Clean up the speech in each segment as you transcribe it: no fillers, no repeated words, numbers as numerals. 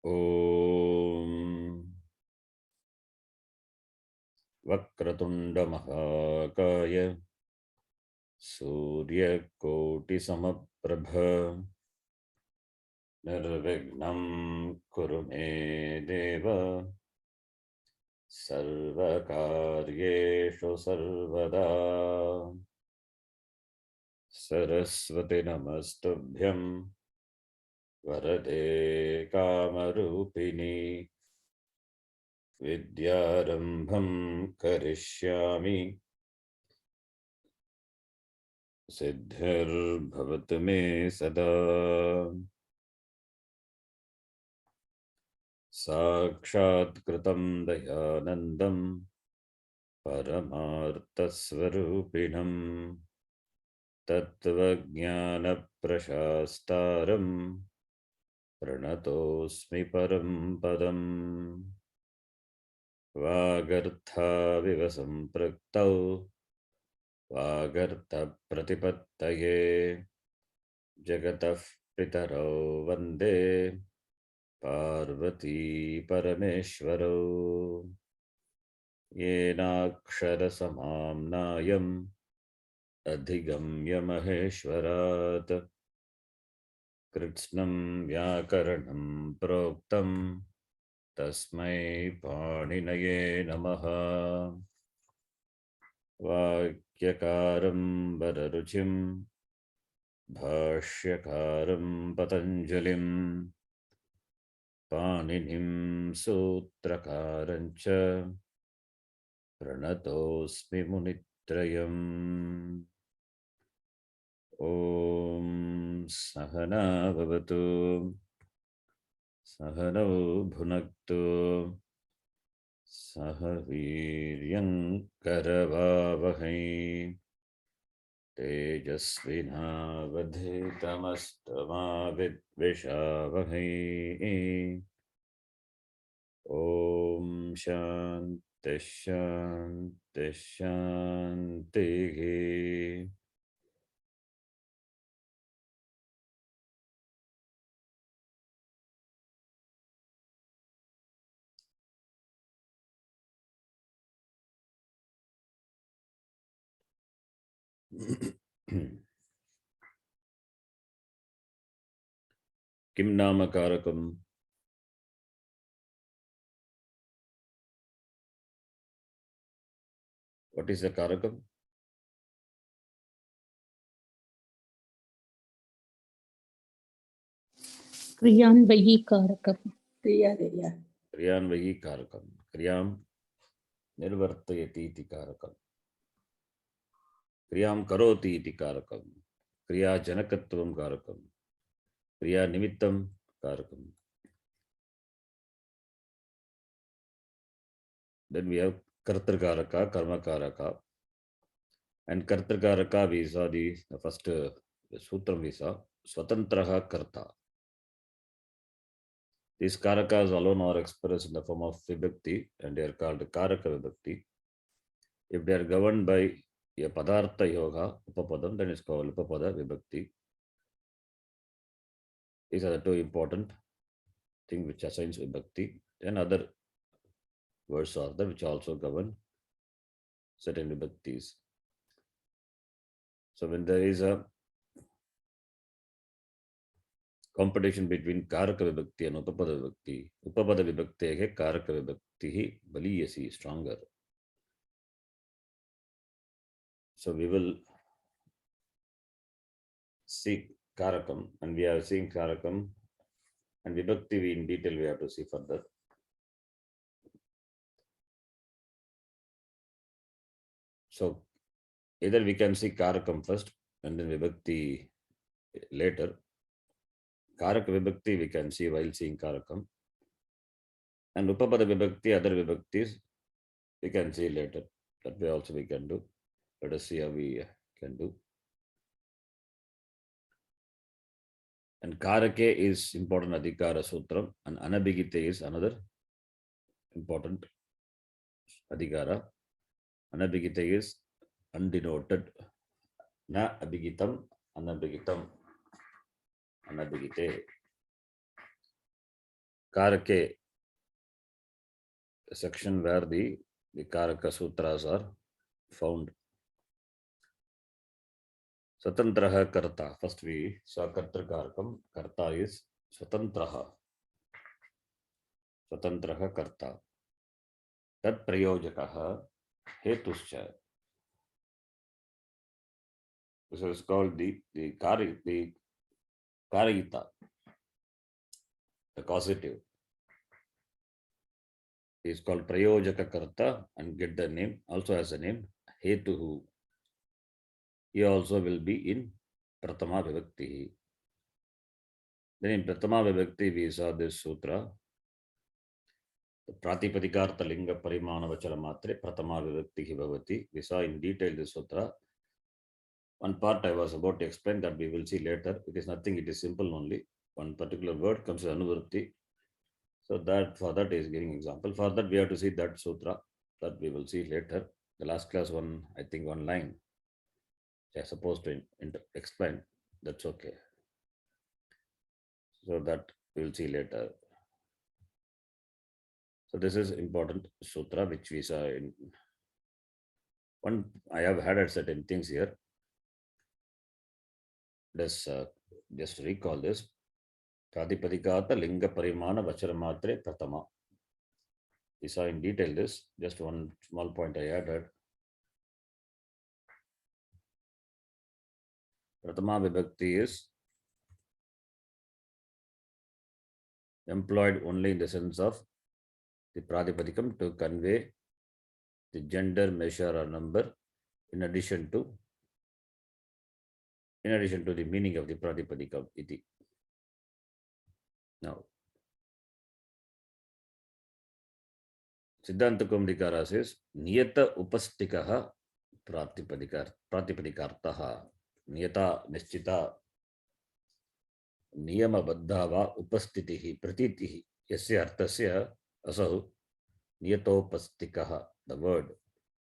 ॐ वक्रतुंड महाकाय सूर्यकोटिसमप्रभ निर्विघ्नं कुरु मे देव सर्वकार्येषु सर्वदा। सरस्वती नमस्तुभ्यं वरदे कामरूपिणी विद्यारंभं करिष्यामि सिद्धिर्भवतु मे सदा। साक्षात्कृतं दयानन्दं परमार्थस्वरूपिणं तत्त्वज्ञानप्रशास्तारं प्रणतोऽस्मि परं पदम्। वागर्थाविव सम्पृक्तौ वागर्थप्रतिपत्तये जगतः पितरौ वन्दे पार्वती परमेश्वरौ। येनाक्षरसमाम्नायम् अधिगम्य महेश्वरात् कृत्स्नं व्याकरणं प्रोक्तं तस्मै पाणिनये नमः। वाक्यकारं वररुचिं भाष्यकारं पतञ्जलिं पाणिनिं सूत्रकारं च प्रणतोऽस्मि मुनित्रयम्। ॐ सहना भवतु सहनौ भुनक्तु सह वीर्यं करवावहै तेजस्विनावधीतमस्तमा विद्विषावहै। ॐ शान्ति शान्ति शान्तिः। किं नाम कारकम्? What is a karakam? क्रियान्वयी कारकम्। क्रियान्वयी कारकम्। क्रियां निर्वर्तयति इति कारकम्। क्रियां करोति इति कारकम्। क्रियाजनकत्वं कारकम्। क्रियानिमित्तं कारकम्. Then we have kartakaraka, karmakaraka. And kartakaraka we saw the first sutram we saw. Swatantraha karta. These karakas alone are expressed in the form of vibhakti and they are called karaka vibhakti. If they are governed by a padartha yoga, upapadam, then it's called upapada vibhakti. These are the two important things which assigns vibhakti. Then other words are there which also govern certain vibhaktis. So when there is a competition between karaka vibhakti and upapada vibhakti hai karaka vibhakti baliyasi, stronger. So we will see karakam, and we are seeing karakam and vibhakti in detail we have to see further. So either we can see karakam first and then vibhakti later. Karaka vibhakti we can see while seeing karakam, and upapada vibhakti, other vibhaktis we can see later. That way also we can do. Let us see how we can do. And karake is important adhikara sutram, and anabhigite is another important adhikara. Anabhigite is undenoted. Na abhigitam, anabhigitam, anabhigite. Karake section where the Karaka Sutras are found. Swatantraha Karta. First we saw Kartra Karakam. Karta is Swatantraha. Swatantraha Karta. Tat Prayojakaha Hetuscha. This is called the Karita, the causative. It is called Prayojaka Karta and get the name also as a name Hetuhu. He also will be in Pratama Vibhakti. Then in Pratama Vibhakti we saw this sutra. The Pratipadhikartha Linga Parimana Vachara Matre Pratama Vibhakti Bhavati. We saw in detail this sutra. One part I was about to explain that we will see later. It is nothing, it is simple only. One particular word comes as Anuvrutti. So that for that is giving example. For that we have to see that sutra that we will see later. The last class one, I think one line. I am supposed to explain. That's okay. So that we will see later. So this is important sutra which we saw in one. I have added certain things here. Let's just recall this. Pratipadikata Linga Parimana Vachara Matre Pratama. We saw in detail this. Just one small point I added. Pratama Vibhakti is employed only in the sense of the Pratipadikam to convey the gender, measure or number in addition to the meaning of the Pratipadikam iti. Now, Siddhanta Kaumudikara says, Niyata upastikaha Pratipadikartaha. Niyata nischita Niyama Baddhava upastitihi pratitihi yasya arthasya asahu niyatopastikaha, the word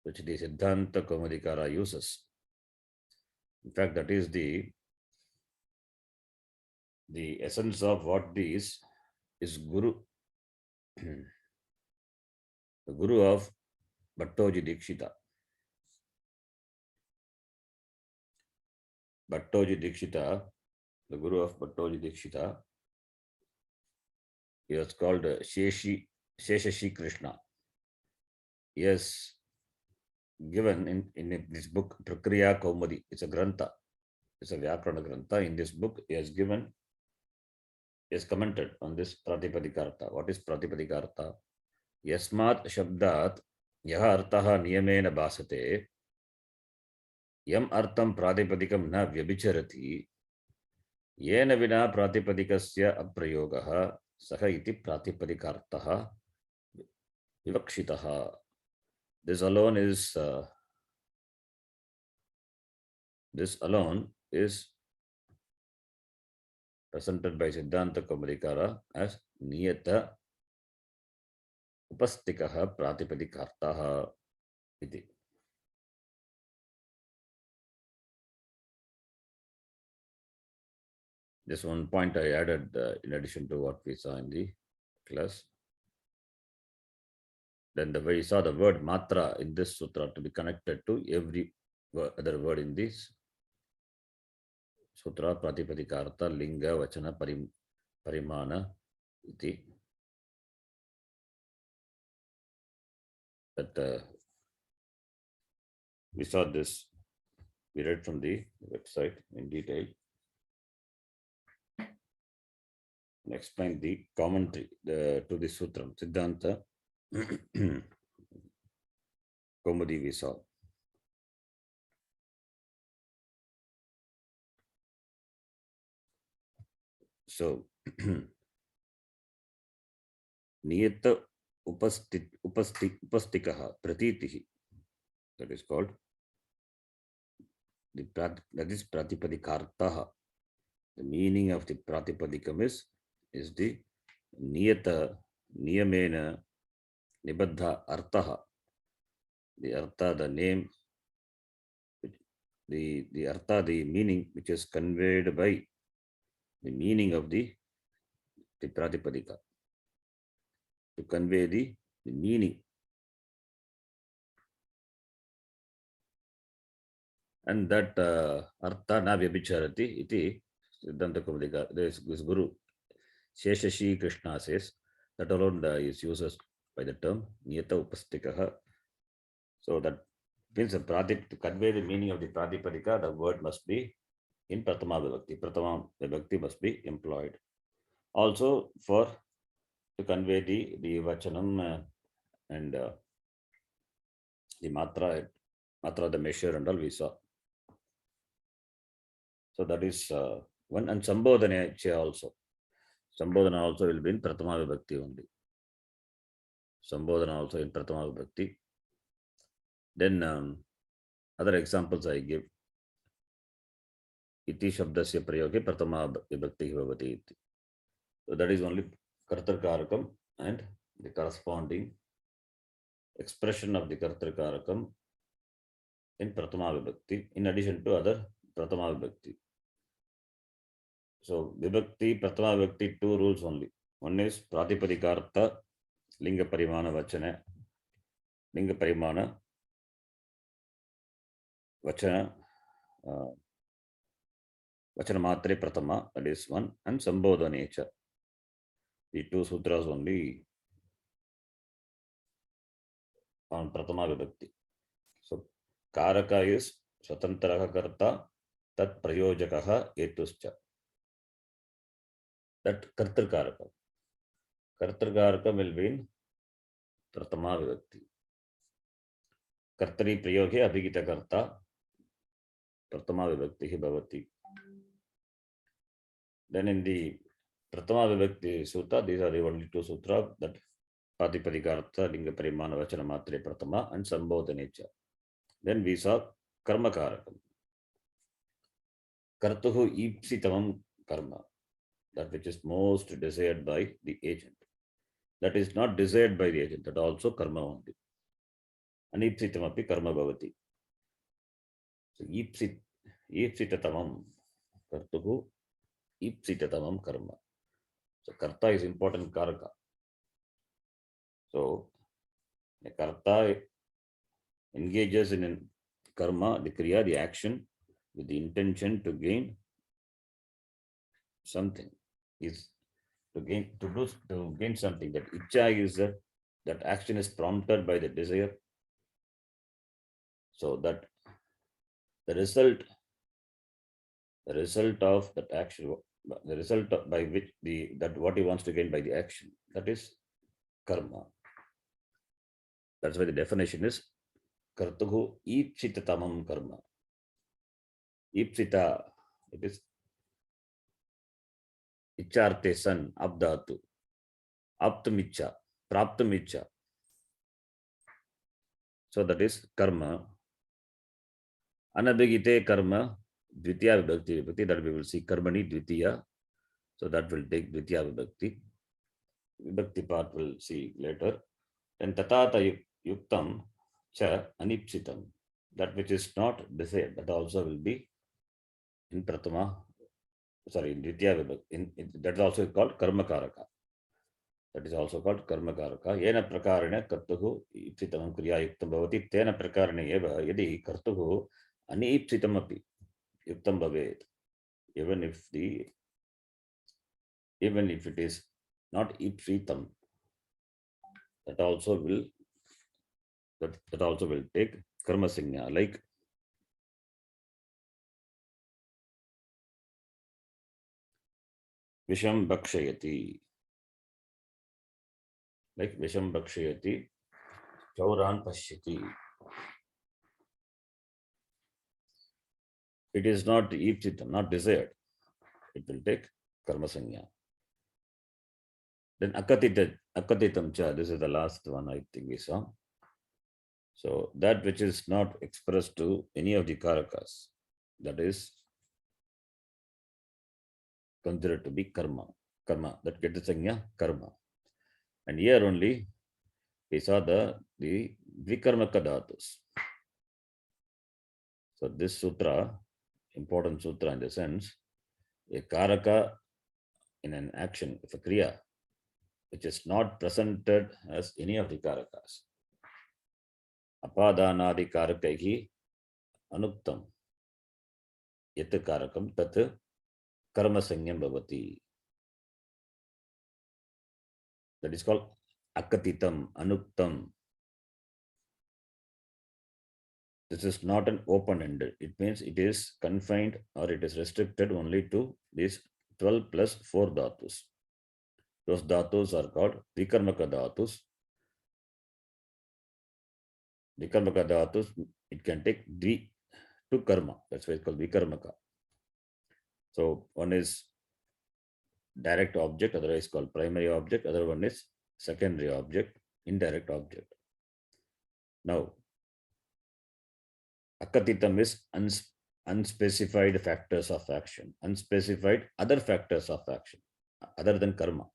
which the Siddhanta Kaumudikara uses. In fact, that is the essence of what this is Guru. The Guru of Bhattoji Dikshita. Bhattoji Dikshita, the Guru of Bhattoji Dikshita, he was called Sheshashi Krishna. He has given in this book Prakriya Kaumudi. It's a grantha. It's a Vyakarana grantha. In this book, he has commented on this Pratipadikartha. What is Pratipadikartha? Yasmat Shabdat Yaha Artaha Niyamena Basate Yam Artam Pratipadikam Na Vyabhicharati Yena Vina Pratipadikasya Aprayogaha Saha iti Pratipadikartaha Vivakshitaha. This alone is presented by Siddhanta Kaumudikara as Niyata Upastikaha Pratipadikartaha iti. Just one point I added in addition to what we saw in the class. Then we saw the word matra in this sutra to be connected to every other word in this sutra. Pratipadikarta linga vachana parimana iti. That we saw this. We read from the website in detail. And explain the commentary to the sutra. Siddhanta Kaumudi we saw. So, Niyata upastikaha pratitihi. That is called that is Pratipadikartaha. The meaning of the Pratipadikam is the Niyata Niyamena Nibaddha Artaha. The Artha, the name, the Artha, the meaning which is conveyed by the meaning of the Pratipadika. to convey the meaning. And that artha na vyabhicharati iti Siddhanta Kaulika. This Guru Sheshashi Krishna says that alone is used by the term Niyata Upastikaha. So that means to convey the meaning of the Pratipadika, the word must be in Pratama Vibhakti. Pratama Vibhakti must be employed. Also to convey the Vachanam and the Matra, the measure and all we saw. So that is one. And Sambodhana also. Sambodhana also will be in Pratama Vibhakti only. Sambodhana also in Pratama Vibhakti. Then other examples I give. Iti Shabdasya Prayoge Pratama Vibhakti Bhavati iti. So that is only Kartarkarakam and the corresponding expression of the Kartarkarakam in Pratama Vibhakti, in addition to other Pratama Vibhakti. So Vibhakti, Pratama Vibhakti, two rules only. One is Pratipadikārtha, Linga Parimana Vachana, Linga Parimana Vachana, Vachana Matre Pratama, that is one, and Sambodhanecha. The two sutras only on Pratama Vibhakti. So Karaka is Swatantraha Karta, Tat Prayojakaha Etuscha. That Kartarkaraka. Kartarkaraka will be in Pratama Vibhakti. Kartari Prayoge Abhigita Karta, Pratama Vibhakti Bhavati. Then in the Pratama Vibhakti Sutta, these are the only two sutras, that Pratipadikārtha, Linga Parimana Vachana Matre Pratama and Sambodhanecha. Then we saw Karma Karakam. Kartuhu Ipsitamam Karma, that which is most desired by the agent. That is not desired by the agent, that also karma only. Anipsitamapi karma bhavati. So Ipsitatamam Kartuhu Ipsitatamam karma. So karta is important karaka. So the karta engages in karma, the kriya, the action, with the intention to gain something, is to gain something. That icha is that action is prompted by the desire. So that the result of that action, the result by which that what he wants to gain by the action, that is karma. That's why the definition is kartuhu ipsitatamam karma. Ipsita, it is icharte san abdatu, aptamicha, praptamicha. So that is karma. Anabhigite karma, dvitiya vibhakti, that we will see karmani dvitiya. So that will take dvitiya vibhakti. Vibhakti part will see later. And tatata yuktam cha anipsitam, that which is not desired, that also will be in pratama, sorry, in dvitiya vibhakti. That is also called karma karaka. That is also called karma karaka. Yena prakarena kartuhu ipsitamam kriya yuktam bhavati, tena prakarena eva yadi kartuhu anipsitam api yuktam bhavet. Even if it is not ipsitam, that also will take karma signa, like Visham Bhakshayati. Like Visham Bhakshayati, Chauran Pashyati. It is not ipsitam, not desired. It will take karma sanya. Then akatitam cha, this is the last one I think we saw. So that which is not expressed to any of the karakas, that is considered to be karma, that gets the sanya karma. And here only we saw the vikarmaka dhatus. So this sutra, important sutra in the sense, a karaka in an action, if a kriya, which is not presented as any of the karakas. Apadanadi karakaihi anuktam yat karakam tat karma sanyam bhavati. That is called akatitam, anuktam. This is not an open-ended. It means it is confined or it is restricted only to these 12 plus 4 dhatus. Those dhatus are called vikarmaka dhatus. Vikarmaka dhatus, it can take dvi to karma. That's why it's called vikarmaka. So one is direct object, otherwise called primary object, other one is secondary object, indirect object. Now, akatitam is unspecified factors of action, unspecified other factors of action, other than karma.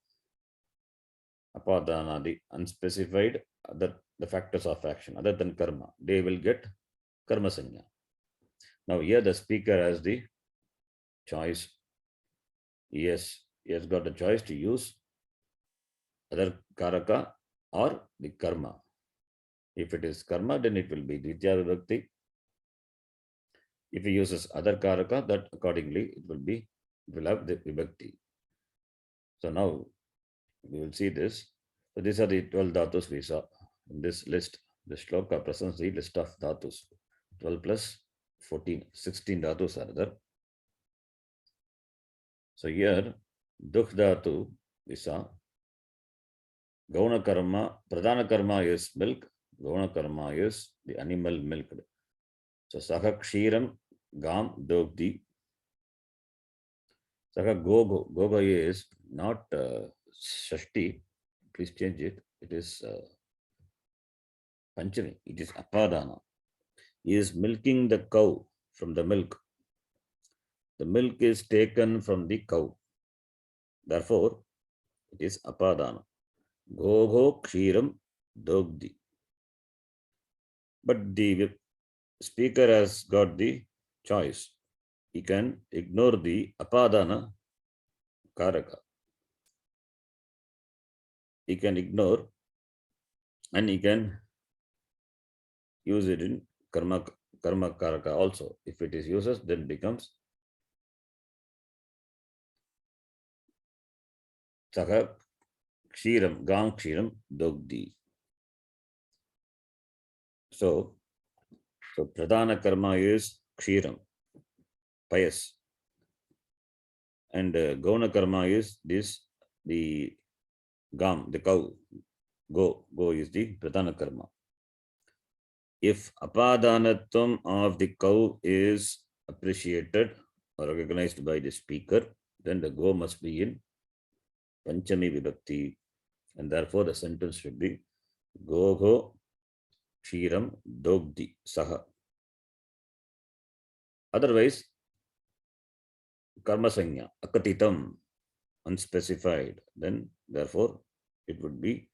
Apadanadi, unspecified the factors of action, other than karma, they will get karma sanya. Now here the speaker has the choice. Yes, he has got a choice to use other karaka or the karma. If it is karma, then it will be Dvitiya Vibhakti. If he uses other karaka, that accordingly it will have the Vibhakti. So now we will see this. So these are the 12 dhatus we saw in this list. The shloka presents the list of dhatus. 12 plus 14, 16 dhatus are there. So here, dukh dhatu we saw. Gauna karma, pradhana karma is milk. Gauna karma is the animal milk. So saha kshiram gam dogdi. Saha gogo. Gogo is not shashti. Please change it. It is panchami. It is apadana. He is milking the cow from the milk. The milk is taken from the cow. Therefore, it is apadana. Gogo kshiram dogdi. But the speaker has got the choice. He can ignore the apadana karaka. He can ignore and he can use it in karma karaka also. If it is uses, then becomes saha kshiram, gam kshiram dogdi. So pradhana karma is kshiram, pious. And gauna karma is this, the gam, the cow. Go is the pradhana karma. If apadanatvam of the cow is appreciated or recognized by the speaker, then the go must be in panchami vibhakti, and therefore the sentence should be gogo kshiram dogdi saha. Otherwise, karma sanya akatitam, unspecified, then therefore it would be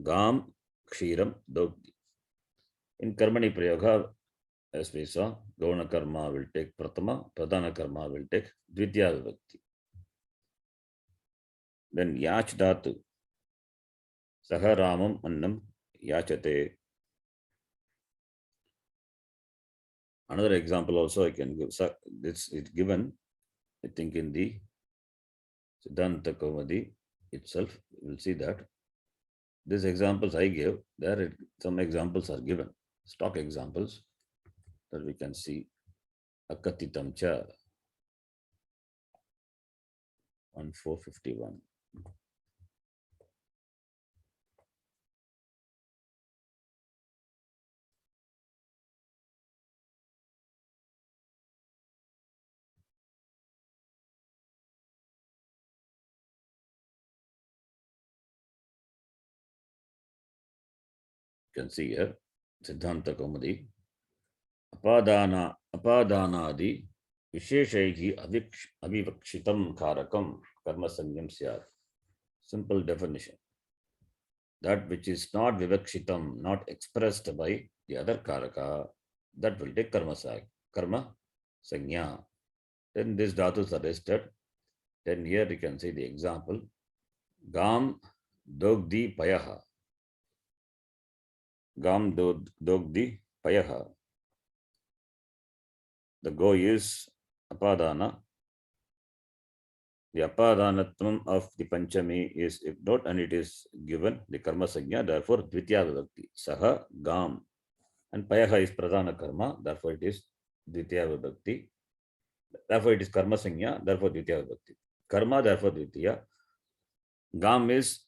gam kshiram dogdi. In karmani prayoga, as we saw, gauna karma will take pratama, pradhana karma will take dvitiya vibhakti. Then yach dhatu, saha ramam annam yachate. Another example also I can give. This is given, I think, in the Siddhanta Kaumadi itself. You will see that these examples I gave, there some examples are given, stock examples that we can see. Akatitam cha on 451. You can see here, Siddhanta Kaumadi. Apadanadi visheshaihi avivakshitam karakam karma sanyam syat. Simple definition. That which is not vivakshitam, not expressed by the other karaka, that will take karma sanya. Then these dhatus are listed. Then here you can see the example. Gam Dogdi payaha. Gam dogdi payaha. The go is apadana. The apadanatvam of the panchami is ignored and it is given the karma sanya, therefore dvitiya vibhakti. Saha gam. And payaha is pradhana karma, therefore it is dvitiya vibhakti. Therefore it is karma sanya, therefore dvitiya vibhakti. Karma, therefore dvitiya. Gam is,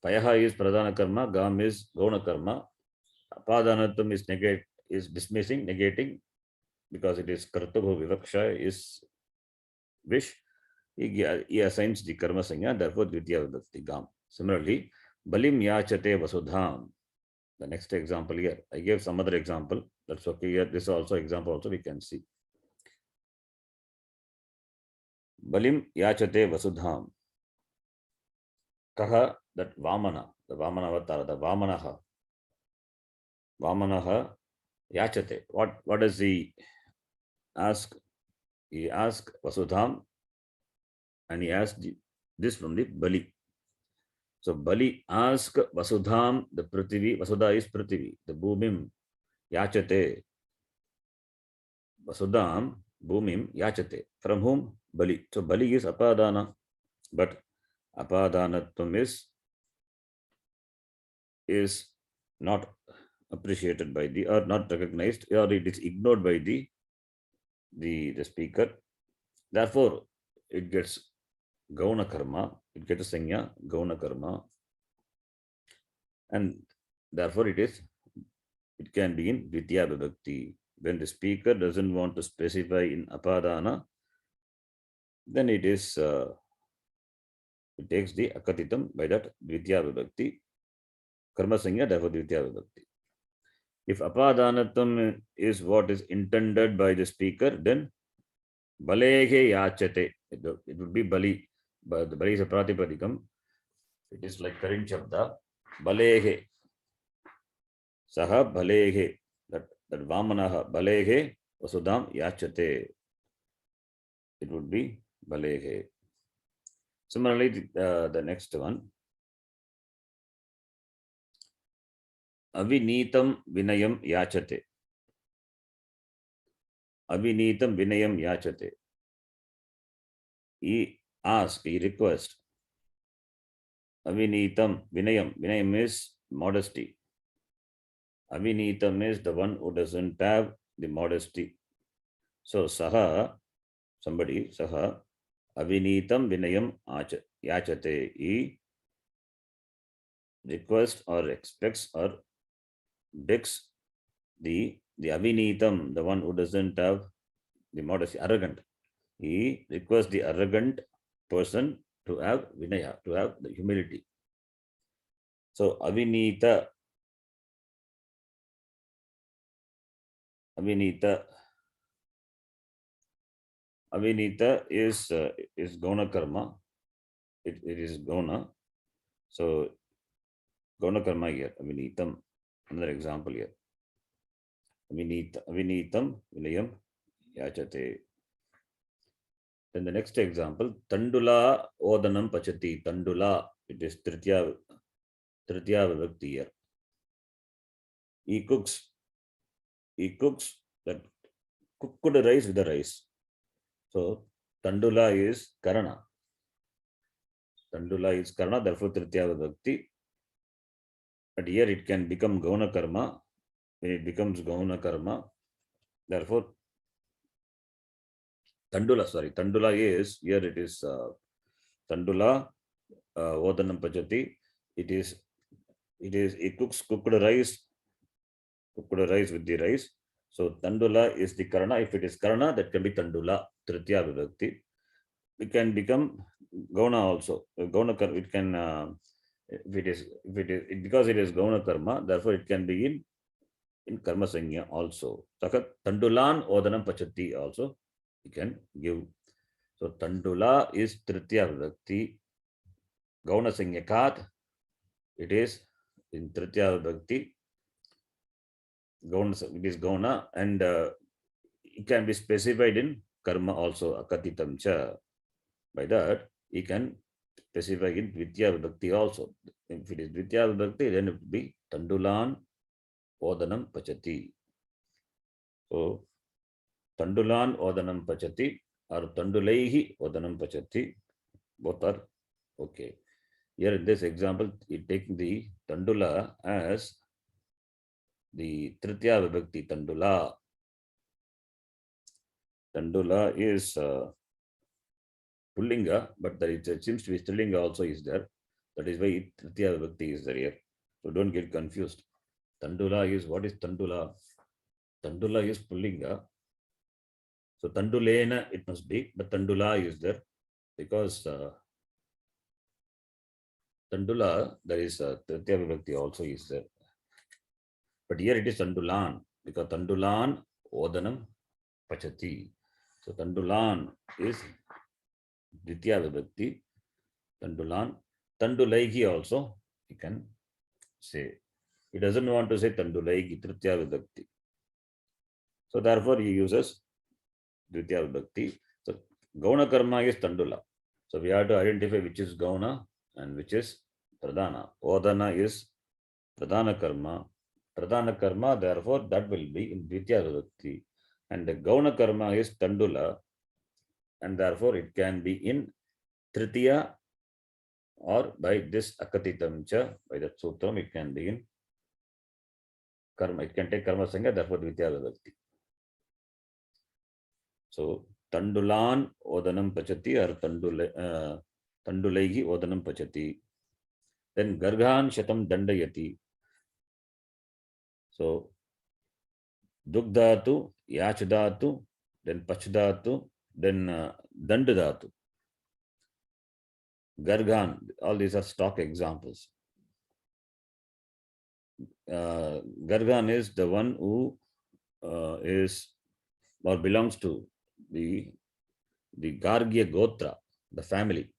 payaha is pradhana karma, gam is gauna karma. Apadanatvam is dismissing, negating, because it is kartabhu vivaksha, is wish. He assigns the karma sanya, therefore dvitiya vibhakti gam. Similarly, balim yachate vasudham. The next example here, I gave some other example. That's okay. Here, this also example also we can see. Balim yachate vasudham. Kaha, that Vamana, the Vamana avatar, the Vamanaha. Vamanaha yachate. What does he ask? He asked Vasudham and he asked this from the Bali. So Bali asked Vasudham, the Prithvi, Vasudha is Prithvi, the Bhumim yachate. Vasudham, Bhumim yachate. From whom? Bali. So Bali is Apadana, but Apadanatvam is not appreciated by the, or not recognized, or it is ignored by the speaker. Therefore, it gets gauna karma, it gets sanya, gauna karma, and therefore it can be in dvitiya vibhakti. When the speaker doesn't want to specify in apadana, then it takes the akatitam by that dvitiya vibhakti. Karma sanya, therefore dvitiya vibhakti. If apadanatam is what is intended by the speaker, then balege yachate. It would be bali. But the bali is a pratipadikam. It is like Karin Shabda. Balege. Saha balege. That Vamanaha balege vasudam yachate. It would be balege. Similarly, the next one. Avinitam vinayam yachate. Avinitam vinayam yachate. He asks, he requests. Avinitam vinayam. Vinayam is modesty. Avinitam is the one who doesn't have the modesty. So saha, somebody, saha, avinitam vinayam yachate. He requests or expects or begs the avinitam, the one who doesn't have the modesty, arrogant. He requests the arrogant person to have vinaya, to have the humility. So avinita is gauna karma. It is gauna. So gauna karma here, avinitam. Another example here. Avinitam vinayam yachate. Then the next example, Tandula Odanam Pachati. Tandula, it is Tritiya Vibhakti here. He cooks that cooked rice with the rice. So Tandula is Karana. Therefore Tritiya Vibhakti. But here it can become Gauna Karma. When it becomes Gauna Karma, therefore Tandula is, here it is Tandula Odanam Pachati. It cooks cooked rice with the rice. So Tandula is the Karana. If it is Karana, that can be Tandula, Tritiya Vibhakti. It can become Gauna also. Gauna Karma, it can, because it is Gauna Karma, therefore it can be in Karma Sanya also. Tandulan Odanam Pachati also you can give. So Tandula is Tritiya Vibhakti. Gauna Sanyakat, it is in Tritiya Vibhakti. It is Gauna, and it can be specified in Karma also, Akatitam cha. By that, he can specify in Dvitiya Vibhakti also. If it is Dvitiya Vibhakti, then it would be Tandulan Odanam Pachati. So, Tandulan Odanam Pachati or Tandulaihi Odanam Pachati, both are okay. Here in this example, it takes the Tandula as the Tritiya Vibhakti Tandula. Tandula is Pullinga, but there it seems to be Strilinga also is there. That is why Tritiya Vibhakti is there here. So don't get confused. Tandula is, what is Tandula? Tandula is Pullinga. So Tandulena it must be, but Tandula is there because Tandula, there is Tritiya Vibhakti also is there. But here it is Tandulan because Tandulan Odanam Pachati. So Tandulan is Ditya Vibhakti. Tandulan. Tandulaigi also you can say. He doesn't want to say Tandulaigi, Tritya Vibhakti. So therefore he uses Ditya Vibhakti. So Gauna Karma is Tandula. So we have to identify which is Gauna and which is Pradhana. Odana is Pradhana Karma. Pradhana Karma, therefore, that will be in Dvitya Vibhakti. And the Gauna Karma is Tandula, and therefore it can be in Tritiya or by this Akatitam cha, by that Sutram, it can be in Karma. It can take Karma Sangha, therefore Dvitya Vibhakti. So, Tandulan Odanam Pachati or Tandulaigi Odanam Pachati. Then Garghan Shatam Dandayati. So, Dugdhatu, Yachdhatu, then Pachdhatu, then Dandadhatu. Gargan, all these are stock examples. Gargan is the one who is or belongs to the Gargya Gotra, the family.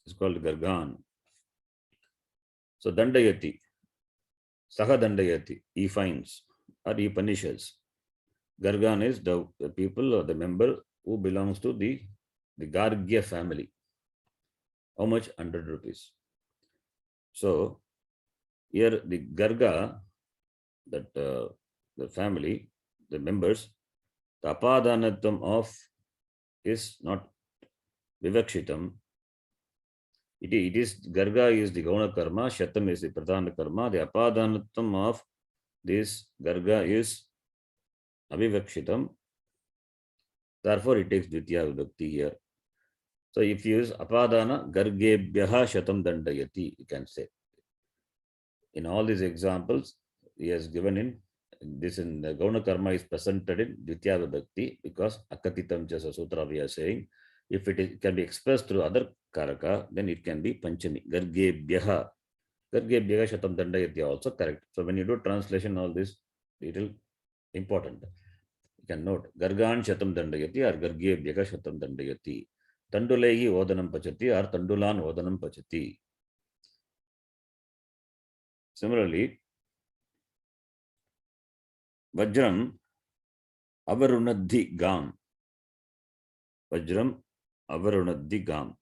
It's called Gargan. So Dandayati, Saha Dandayati, he finds or he punishes. Gargan is the people or the member who belongs to the Gargya family. How much? 100 rupees. So here the Garga, that the family, the members, the apadanatam of is not vivakshitam. It is Garga is the Gauna Karma, Shatam is the Pradhana Karma. The apadanatam of this Garga is avivakshitam. Therefore, it takes Dvitya Vibhakti here. So if you use apadana, Gargebhyaha Shatam Dandayati, you can say. In all these examples, he has given in this in the Gauna Karma is presented in Dvitya Vibhakti because Akatitam Jasa Sutra we are saying if it can be expressed through other Karaka, then it can be Panchami. Gargebhyaha. Gargebhyaha Shatam Dandayati also correct. So when you do translation, all this little important. You can note Gargan Shatam Dandayati or Gargebhyaha Shatam Dandayati. Tandulegi Odanam Pachati or Tandulan Odanam Pachati. Similarly, Vajram Avarunadhi Gam. Vajram Avarunadhi Gam.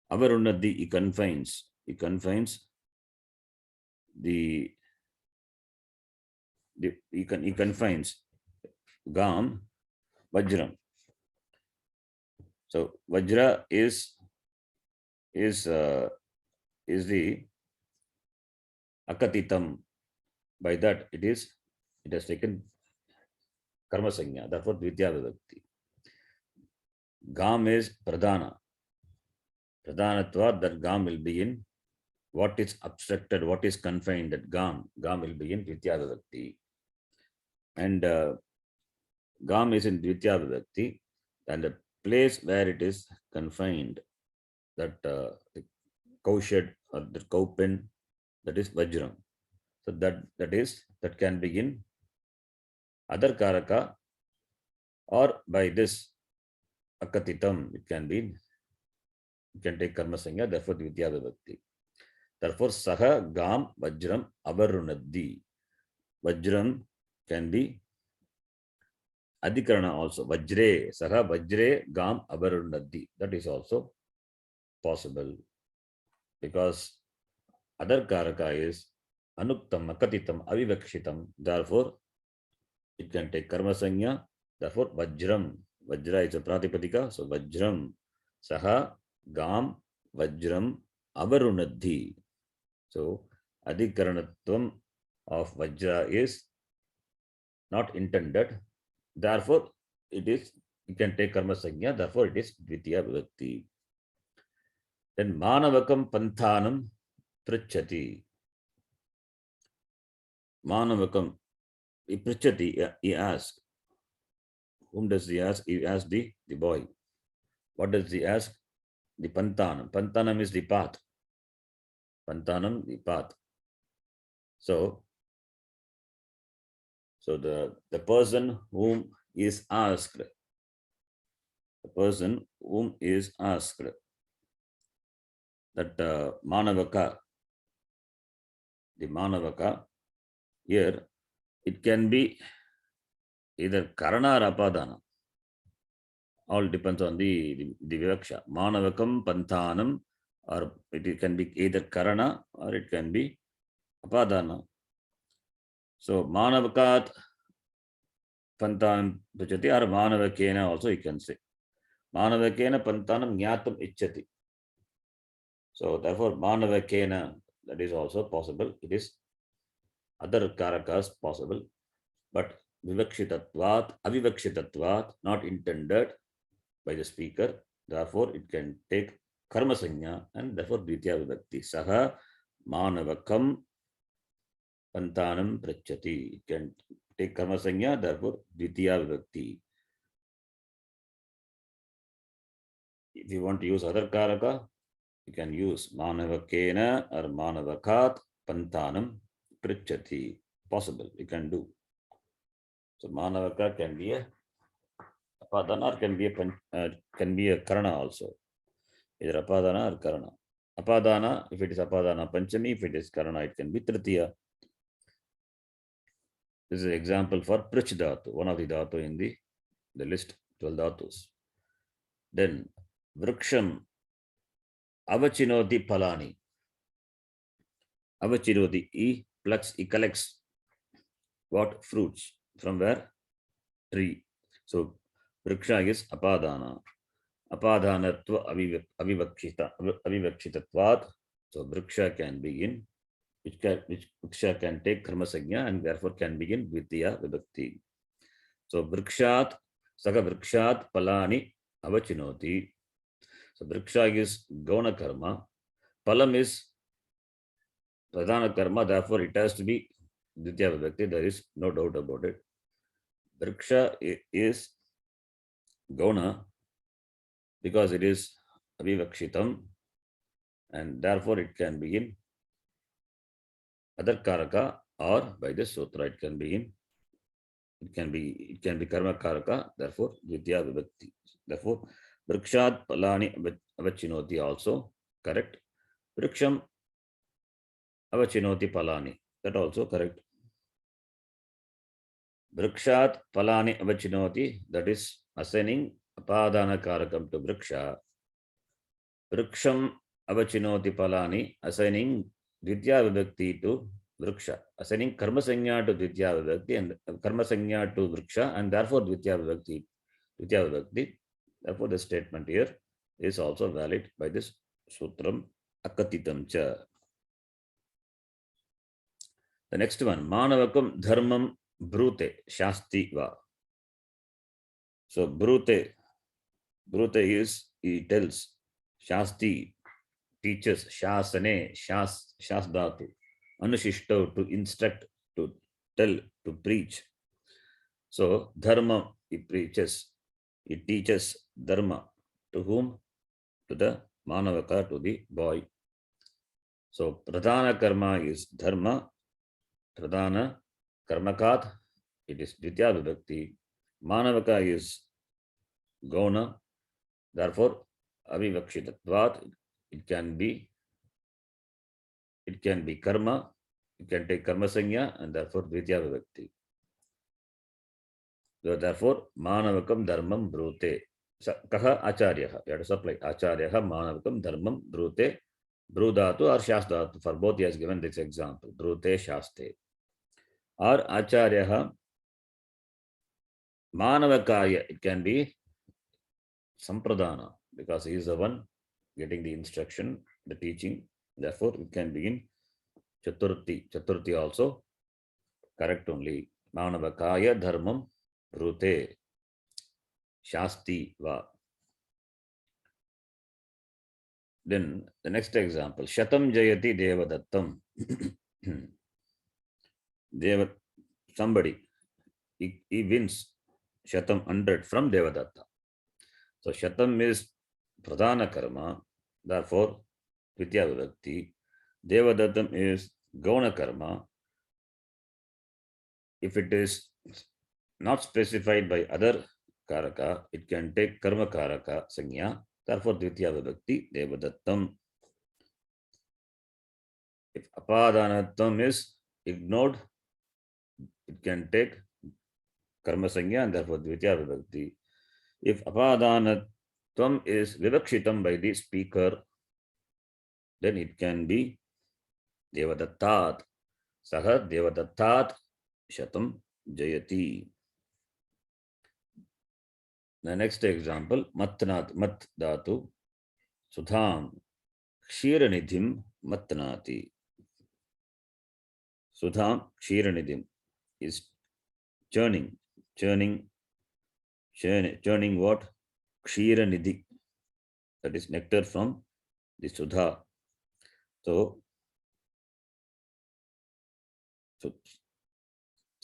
Avarunadhi, he confines he confines Gam Vajram. So Vajra is the Akatitam. By that it has taken Karma Sanya. Therefore Dvitya Vibhakti. Gam is Pradhana. Pradhanatva, that Gam will be in what is abstracted, what is confined, that Gam will be in Dvitya Vibhakti. And Gam is in Dvitya Vibhakti, and the place where it is confined, that the cow shed or the cow pen, that is Vajram. So that can begin other Karaka or by this Akatitam, it can take Karma Sanya, therefore Dvitya Vibhakti. Therefore Saha Gam Vajram Avarunadhi. Vajram can be Adhikarana also. Vajre, Saha Vajre Gam Avarunadhi. That is also possible because other karaka is anuktam, akatitam, avivakshitam. Therefore, it can take karma sanya. Therefore, vajram. Vajra is a pratipadika. So, vajram. Saha, gam, vajram, avarunadhi. So, adhikaranatvam of vajra is not intended. Therefore, it can take karma sanya. Therefore, it is dvitiya vibhakti. Then manavakam panthanam pritchati. Manavakam, pritchati, he asks. Whom does he ask? He asks the boy. What does he ask? The panthanam. Panthanam is the path. Panthanam, the path. So the person whom is asked, that manavaka, the manavaka, here it can be either karana or apadana. All depends on the vivaksha. Manavakam panthanam, or it can be either karana or it can be apadana. So manavakat pantanam pachati, or manavakena also you can say. Manavakena pantanam jnatam ichchati. So therefore manavakena, that is also possible. It is other karakas possible, but vivakshitatvat, avivakshitatvat, not intended by the speaker. Therefore it can take karma sanya and therefore dvitiya vibhakti. Saha manavakam pantanam prachati. It can take karma sanya, therefore dvitiya vibhakti. If you want to use other karaka, you can use manavakena or manavakat pantanam pritchati. Possible, you can do. So manavaka can be a apadana or can be a karana also. Either apadana or karana. Apadana, if it is apadana panchami, if it is karana, it can be tritiya. This is an example for prich dhatu, one of the dhatu in the list, 12 dhatus. Then vriksham avachinoti palani. Avachinoti, he plucks, he collects what? Fruits. From where? Tree. So vriksha is apadana. Apadhanatva avivakshitatvat. So vriksha can begin, which vriksha can take karma sanya and therefore can begin dvitiya vibhakti. So vrikshat, saga vrikshat palani avachinoti. So vriksha is gauna karma. Palam is pradhana karma, therefore it has to be dvitiya vibhakti. There is no doubt about it. Vriksha is gauna because it is avivakshitam and therefore it can begin other karaka or by the sutra it can begin. It can be karma karaka, therefore dvitiya vibhakti. Therefore vrikshat palani avachinoti also correct. Vriksham avachinoti palani, that also correct. Vrikshat palani avachinoti, that is assigning apadana karakam to vriksha. Vriksham avachinoti palani, assigning dvitiya vibhakti to vriksha, assigning karma sanya to dvitiya vibhakti and karma sanya to vriksha, and therefore dvitiya vibhakti. Therefore the statement here is also valid by this sutram akatitam cha. The next one, manavakam dharmam brute shasti va. So brute is, he tells, shasti teaches, shasane, shasdatu, anushishto, to instruct, to tell, to preach. So dharma, he preaches, he teaches dharma. To whom? To the manavaka, to the boy. So pradhana karma is dharma. Pradhana karmakat, it is dvitiya vibhakti. Manavaka is gauna, therefore avivakshitatvat, it can be karma, it can take karma sanya and therefore dvitiya vibhakti. So therefore manavakam dharmam brute. Kaha Acharyah. You have to supply Acharyah, Manavakam, Dharmam, Drute, Brudhatu or Shasdhatu. For both he has given this example. Drute, Shaste. Or Acharyah, Manavakaya. It can be Sampradana because he is the one getting the instruction, the teaching. Therefore, it can be in Chaturthi. Chaturthi also correct only. Manavakaya Dharmam Brute Shasti Va. Then the next example, Shatam Jayati Devadattam. Somebody, he wins Shatam 100 from Devadatta. So Shatam is Pradhana Karma, therefore Dvitiya Vibhakti. Devadattam is Gauna Karma. If it is not specified by other Karaka, it can take Karma Karaka Sanya. Therefore, Dvitiya Vibhakti, Devadattam. If Apadanattam is ignored, it can take Karma Sanya and therefore Dvitiya Vibhakti. If Apadanattam is Vibhakshitam by the speaker, then it can be Devadattat. Saha Devadattat Shatam Jayati. The next example, Matnat, Mat Dhatu, Sudham, Kshiranidhim Matnati. Sudham Kshiranidhim is churning what? Kshiranidhi. That is nectar from the Sudha. So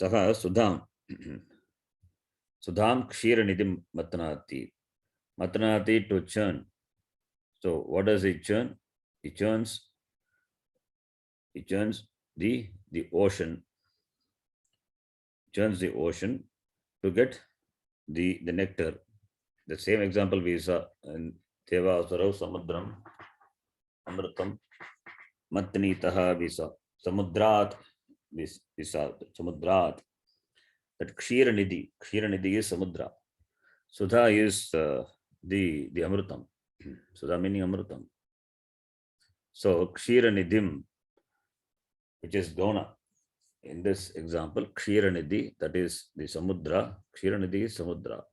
Saha Sudham. Sudham Kshiranidhim Matnati. Matnati to churn. So what does it churn? It churns the ocean. Churns the ocean to get the nectar. The same example we saw in Deva Asarav Samudram Amritam Matnitaha we saw. Samudrat we saw. Samudrat. That Kshiranidhi. Kshiranidhi is Samudra. Sudha is the Amritam. Sudha meaning Amritam. So Kshiranidhim, which is Gauna. In this example, Kshiranidhi, that is the Samudra. Kshiranidhi is Samudra.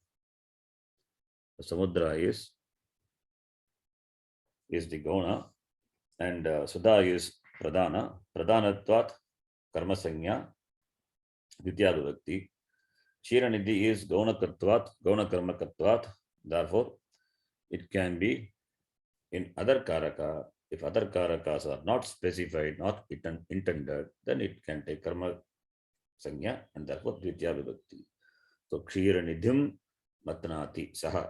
The Samudra is the Gauna, and Sudha is Pradhana. Pradhanatvat Karma Sanya Dvitiya Vibhakti. Kshiranidhi is Gauna Kartvat, Gauna Karma Kartvat. Therefore, it can be in other Karaka. If other Karakas are not specified, not intended, then it can take Karma Sanya and therefore Dvitiya Vibhakti. So Kshiranidhim Matnati Saha.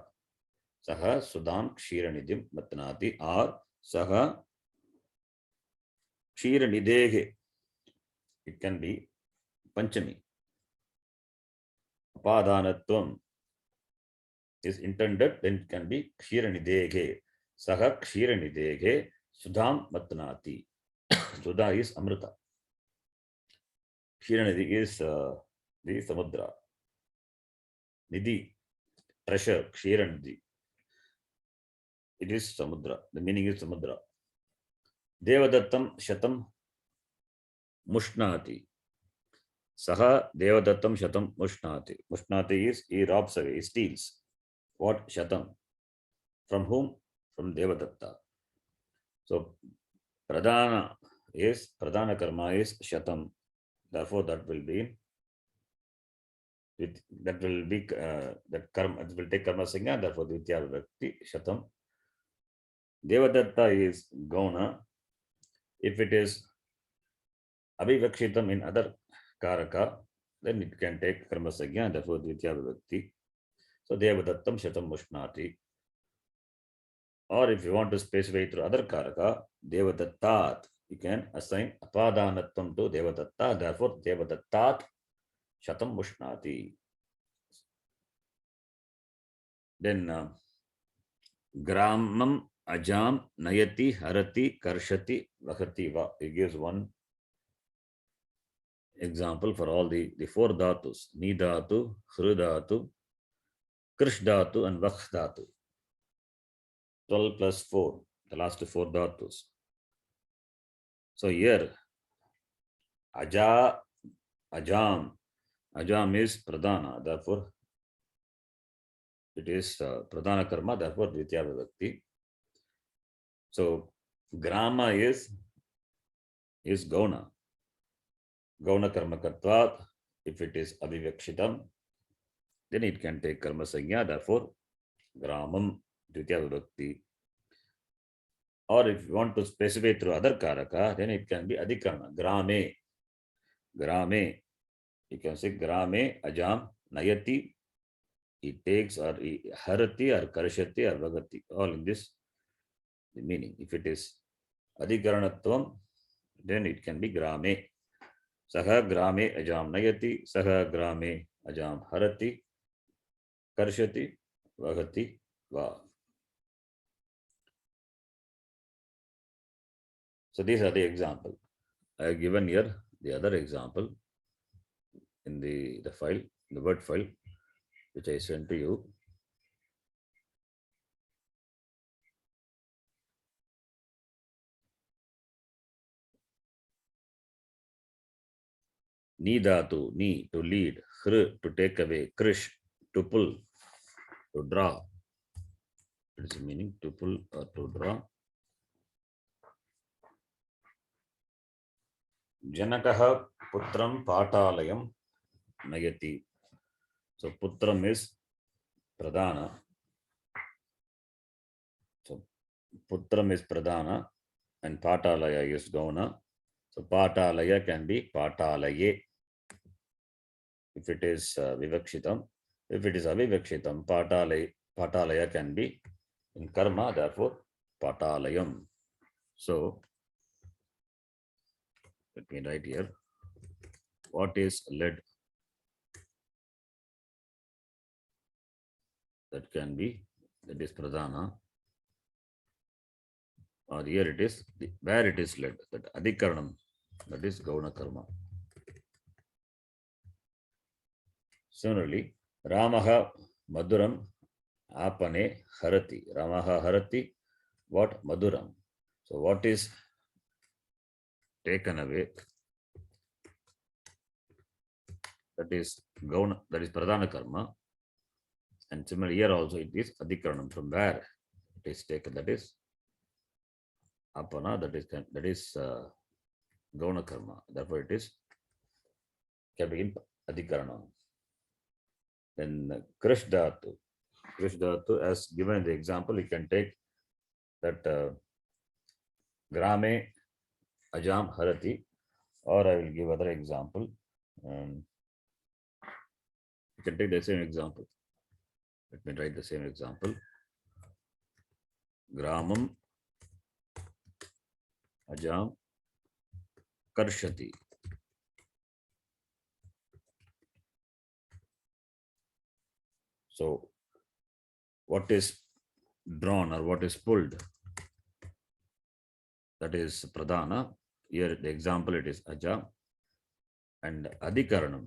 Saha Sudam Kshiranidhim Matnati or Saha Kshiranidhehe. It can be Panchami. Apadanatvam is intended, then it can be Kshiranidhehe. Saha Kshiranidhehe Sudham Matnati. Sudha is Amrita. Kshiranidhi is the Samudra. Nidhi, treasure, Kshiranidhi. It is Samudra. The meaning is Samudra. Devadattam Shatam Mushnati. Saha Devadattam Shatam Mushnati. Mushnati is he robs away, he steals. What? Shatam. From whom? From Devadatta. So Pradhana Karma is Shatam. Therefore, that will karma. It will take Karma Sanya. Therefore, Dvitiya Vibhakti Shatam. Devadatta is Gauna. If it is Abhivakshitam in other Karaka, then it can take Karma Sanya. Therefore, Dvitiya Vibhakti. So Devadattam Shatam Mushnati. Or if you want to specify through other Karaka, Devadattat, you can assign Apadanattam to Devadatta. Therefore, Devadattat Shatam Mushnati. Then Gramam Ajam Nayati Harati Karshati Vahati Va. He gives one example for all the four dhatus. Nidhatu, Hrudhatu, Krish Dhatu and Vakh Dhatu. 12 plus 4, the last 4 dhatus. So here, Aja, Ajam. Ajam is Pradhana, therefore it is Pradhana Karma, therefore Dvitiya Vibhakti. So Grama is Gauna. Gauna Karma Kartvat. If it is Avivakshitam, then it can take Karma Sanya, therefore Gramam Dvitiya Vibhakti. Or if you want to specify through other Karaka, then it can be Adhikarana. Grame. Grame. You can say Grame Ajam Nayati. He takes or Harati or Karshati or Vagati. All in this the meaning. If it is Adhikaranatvam, then it can be Grame. Saha Grame Ajam Nayati. Saha Grame Ajam Harati. Karshati Vagati Va. So these are the example. I have given here the other example in the file, the word file, which I sent to you. Ni dhatu, ni to lead, khr to take away, krish to pull, to draw. What is the meaning? To pull or to draw. Janakaha putram patalayam nayati. So putram is pradhana. So putram is pradhana and patalaya is gauna. So patalaya can be patalaye if it is vivakshitam. If it is avivakshitam, patalaya can be in karma, therefore patalayam. So let me write here. What is led? That can be, that is pradhana. Or here it is, where it is led, that adhikaranam, that is gauna karma. Similarly, Ramaha Maduram Apane Harati. Ramaha Harati, what? Maduram. So what is taken away? That is gauna, that is pradhana karma. And similarly here also it is adhikaranam, from where it is taken, that is apana, that is gauna karma. Therefore it is can begin adhikaranam. Then krish dhatu. Krish dhatu, as given in the example, you can take that grame ajam harati, or I will give other example. You can take the same example. Let me write the same example. Gramam ajam karshati. So what is drawn or what is pulled? That is pradhana. Here the example it is aja, and adhikaranam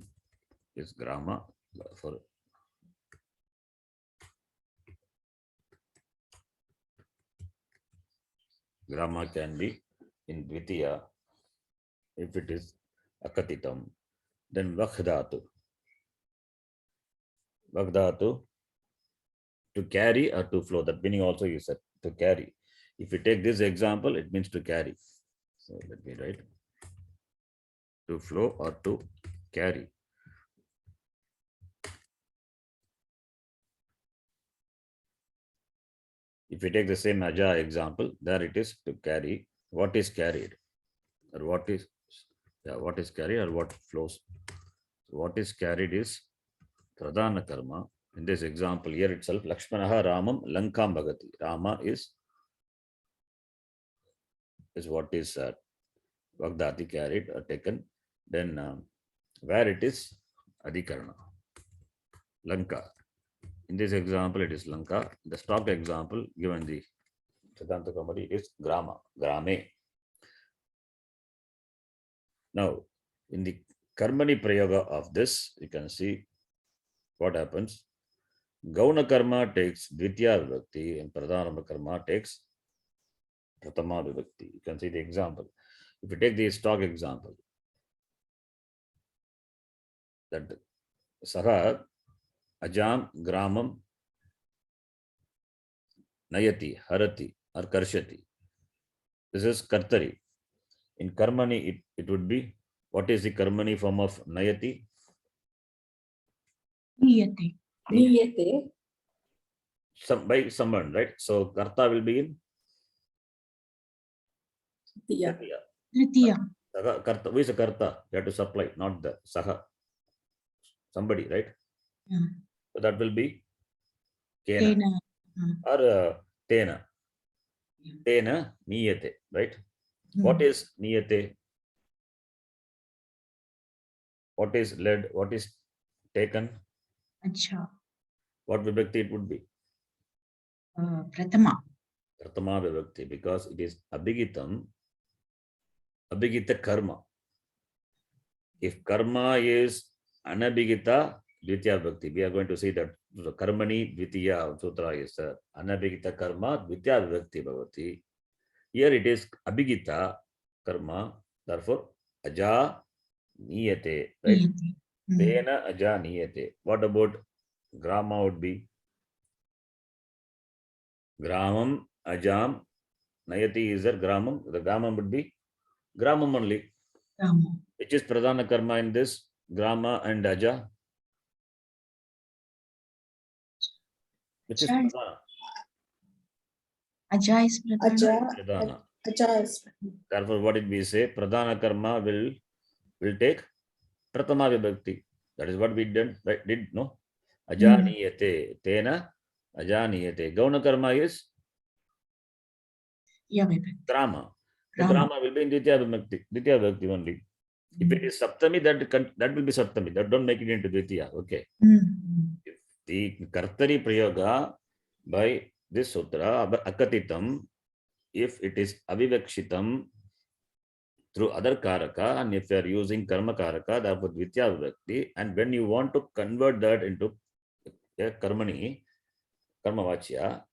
is grama. For grama can be in dvitiya if it is akatitam. Then vakhdhatu. Vakhdhatu, to carry or to flow. That meaning also you said to carry. If you take this example, it means to carry. So let me write to flow or to carry. If you take the same aja example, there it is to carry. What is carried? Or what is carried or what flows? So what is carried is pradhana karma. In this example here itself, Lakshmanaha Ramam Lankam Bhagati. Rama is what is Vagdati carried or taken. Then where it is Adhikarana. Lanka. In this example, it is Lanka. The stock example given the Siddhanta Kaumudi is Grama, Grame. Now, in the Karmani Prayoga of this, you can see what happens. Gauna karma takes Dvitiya Vibhakti and Pradhana karma takes Pratama Vibhakti. You can see the example. If you take the stock example, that Saha Ajam Gramam Nayati, Harati, or Karshati. This is Kartari. In Karmani, it would be, what is the Karmani form of Nayati? Niyate. Niyate. By someone, right? So Karta will be in Tiya. Tritiya. Tritiya. Saha, Karta, who is a Karta? You have to supply, not the Saha. Somebody, right? Yeah. So that will be Kena Tena. or Tena. Yeah. Tena Niyate, right? What is Niyate? What is led? What is taken? Acha. What Vibhakti it would be? Pratama. Pratama Vibhakti, because it is Abhigitam, Abhigita Karma. If karma is Anabhigita Dvitiya Vibhakti, we are going to see that Karmani Dvitiya Sutra is Anabhigita Karma Dvitiya Vibhakti Bhavati. Here it is Abhigita Karma, therefore Aja Niyate, right? Niyate. Tena Aja Niyate. What about Grama would be? Gramam Ajam Nayati is there Gramam. The Gramam would be Gramam only. Rama. Which is Pradhana Karma in this Grama and Aja? Which is Aja. Pradhana? Aja is Pradhana. Aja. Pradhana. Aja is. Therefore, what did we say? Pradhana Karma will take Pratama Vibhakti. That is what we did, right? Did no? Ajaniyate. Tena Ajaniyate. Gauna Karma is Yeah, Vibhakti. Grama. The Grama. Grama will be in Ditya Vibhakti only. If it is Saptami, that will be Saptami. That don't make it into Ditya. Okay. If the Kartari Prayoga by this sutra, Akatitam, if it is Avivakshitam through other Karaka, and if you are using Karma Karaka, therefore Dvitya Vibhakti, and when you want to convert that into a Karmani, Karma Vachya,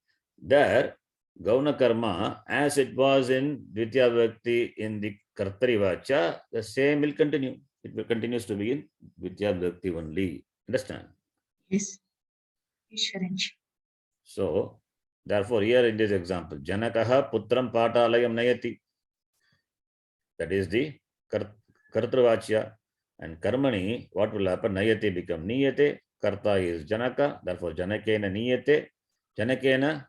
there Gauna Karma, as it was in Dvitya Vibhakti in the Kartari Vachya, the same will continue. It will continues to be in Dvitya Vibhakti only. Understand? Yes. Ishwaranji. So, therefore, here in this example, Janakaha Putram Patalayam Nayati. That is the Kartravachya. And Karmani, what will happen? Nayate become Niyate. Karta is Janaka. Therefore, Janakena Niyate. Janakena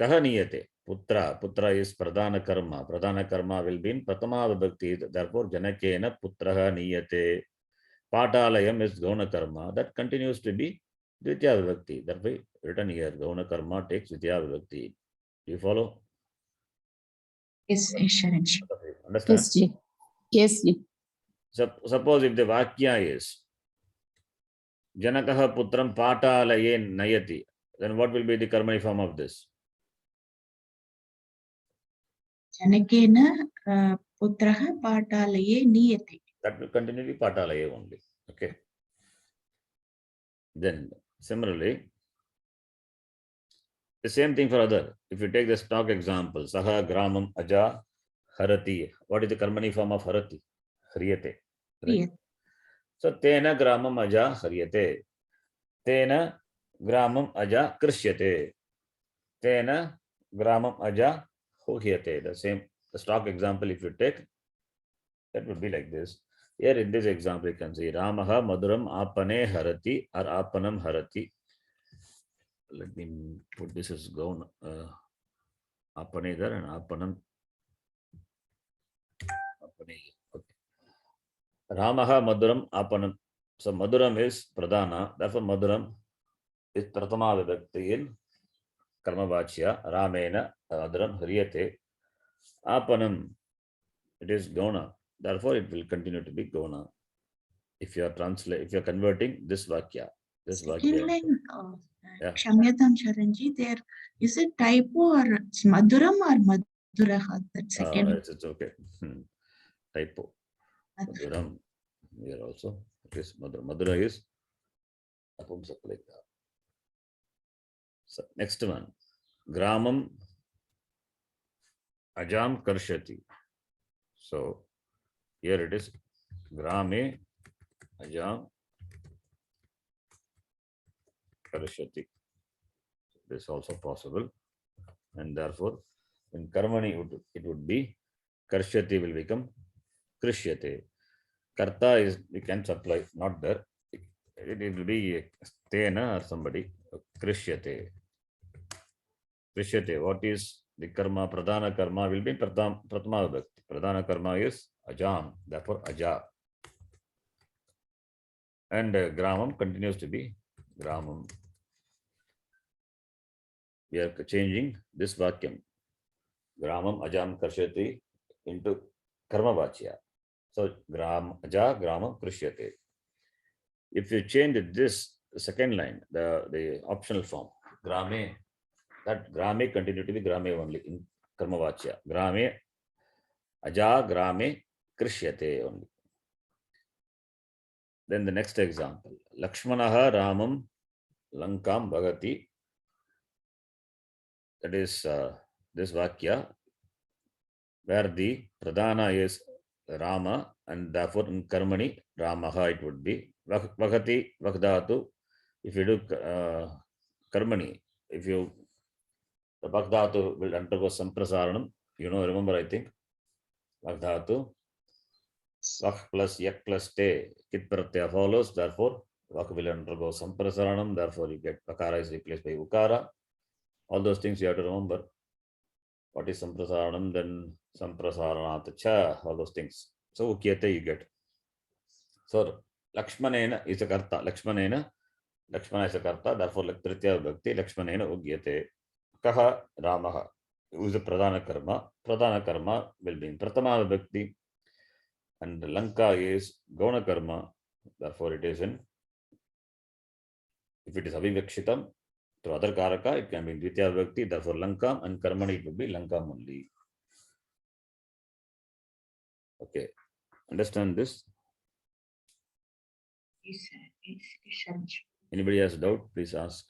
Kaha Niyate. Putra. Putra is Pradhana Karma. Pradhana Karma will be in Pratama Vibhakti. Therefore, Janakena Putraha Niyate. Patalayam is Gauna Karma. That continues to be Dvitya Vibhakti. Therefore, written here, Gauna Karma takes Dvitya Vibhakti. Do you follow? Yes, Ishwaranji. Understand? Yes, Ji. Yes, Ji. Suppose if the Vakya is Janakaha Putram Patalaye Nayati, then what will be the Karmani form of this? Janakena putraha patalaye niyate. That will continue to be Patalaye only. Okay. Then similarly, the same thing for other. If you take the stock example, Saha Gramam Aja Harati. What is the Karmani form of Harati? Hariyate. Right? So Tena Gramam Aja Hariyate. Tena Gramam Aja Krishyate. Tena Gramam Aja Hohyate. The same, the stock example, if you take, that would be like this. Here in this example, you can see Ramaha Maduram Apane Harati or Apanam Harati. Let me put this as Gaun Apane there and Apanam. Okay. Ramaha Maduram Apanam. So Maduram is Pradhana. Therefore, Maduram is Pratama Vibhakti in Karmavachya. Ramena Maduram Hariyate. Apanam, it is Gauna. Therefore, it will continue to be Gauna. If you are converting this Vakya. This Second Vakya. line, Yeah. Shamyatam Sharanji, there is it typo or it's Maduram or Maduraha? That second. It's okay. Typo. Maduram. Here also. It is Madura. Madura is Apumsak like that. So next one, Gramam Ajam Karshati. So here it is, Grame Ajam Karshati. This is also possible. And therefore, in Karmani, it would be Karshati will become Krishyate. Karta is, we can supply, not there. It will be Tena or somebody. Krishyate. Krishyate. What is the karma? Pradhana karma will be Pratama Vibhakti. Pradhana karma is Ajam, therefore Aja. And Gramam continues to be Gramam. We are changing this Vakyam. Gramam Ajam Karshati into Karma Vachya. So Gram Aja Gramam Krishyate. If you change this second line, the optional form, Grame, that Grame continue to be Grame only in Karma Vachya. Grame Aja Grame Krishyate only. Then the next example, Lakshmanaha Ramam Lankam Bhagati. That is this Vakya, where the Pradhana is Rama, and therefore in Karmani, Ramaha it would be. Bhagati, Bhagdhatu. If you do Karmani, if you, the Bhagdhatu will undergo Samprasaranam. You know, remember, I think, Bhagdhatu, Vak plus Yak plus Te, Kit Pratyaya follows, therefore, Vak will undergo Samprasaranam, therefore you get Vakara is replaced by Ukara. All those things you have to remember. What is Samprasaranam, then Samprasaranat Cha, all those things. So Ukyate you get. So Lakshmanena is a Karta. Lakshmanena is a Karta, therefore Tritya Vibhakti, Lakshmanena Ugyate. Kaha Ramaha, who is a Pradhana Karma. Pradhana Karma will be in Pratama Vibhakti. And Lanka is Gauna Karma, therefore it is in, if it is Avivakshitam, through other Karaka, it can be in Dvitiya Vibhakti, therefore Lankam, and Karmani it would be Lankam only. Okay, understand this? Anybody has doubt, please ask.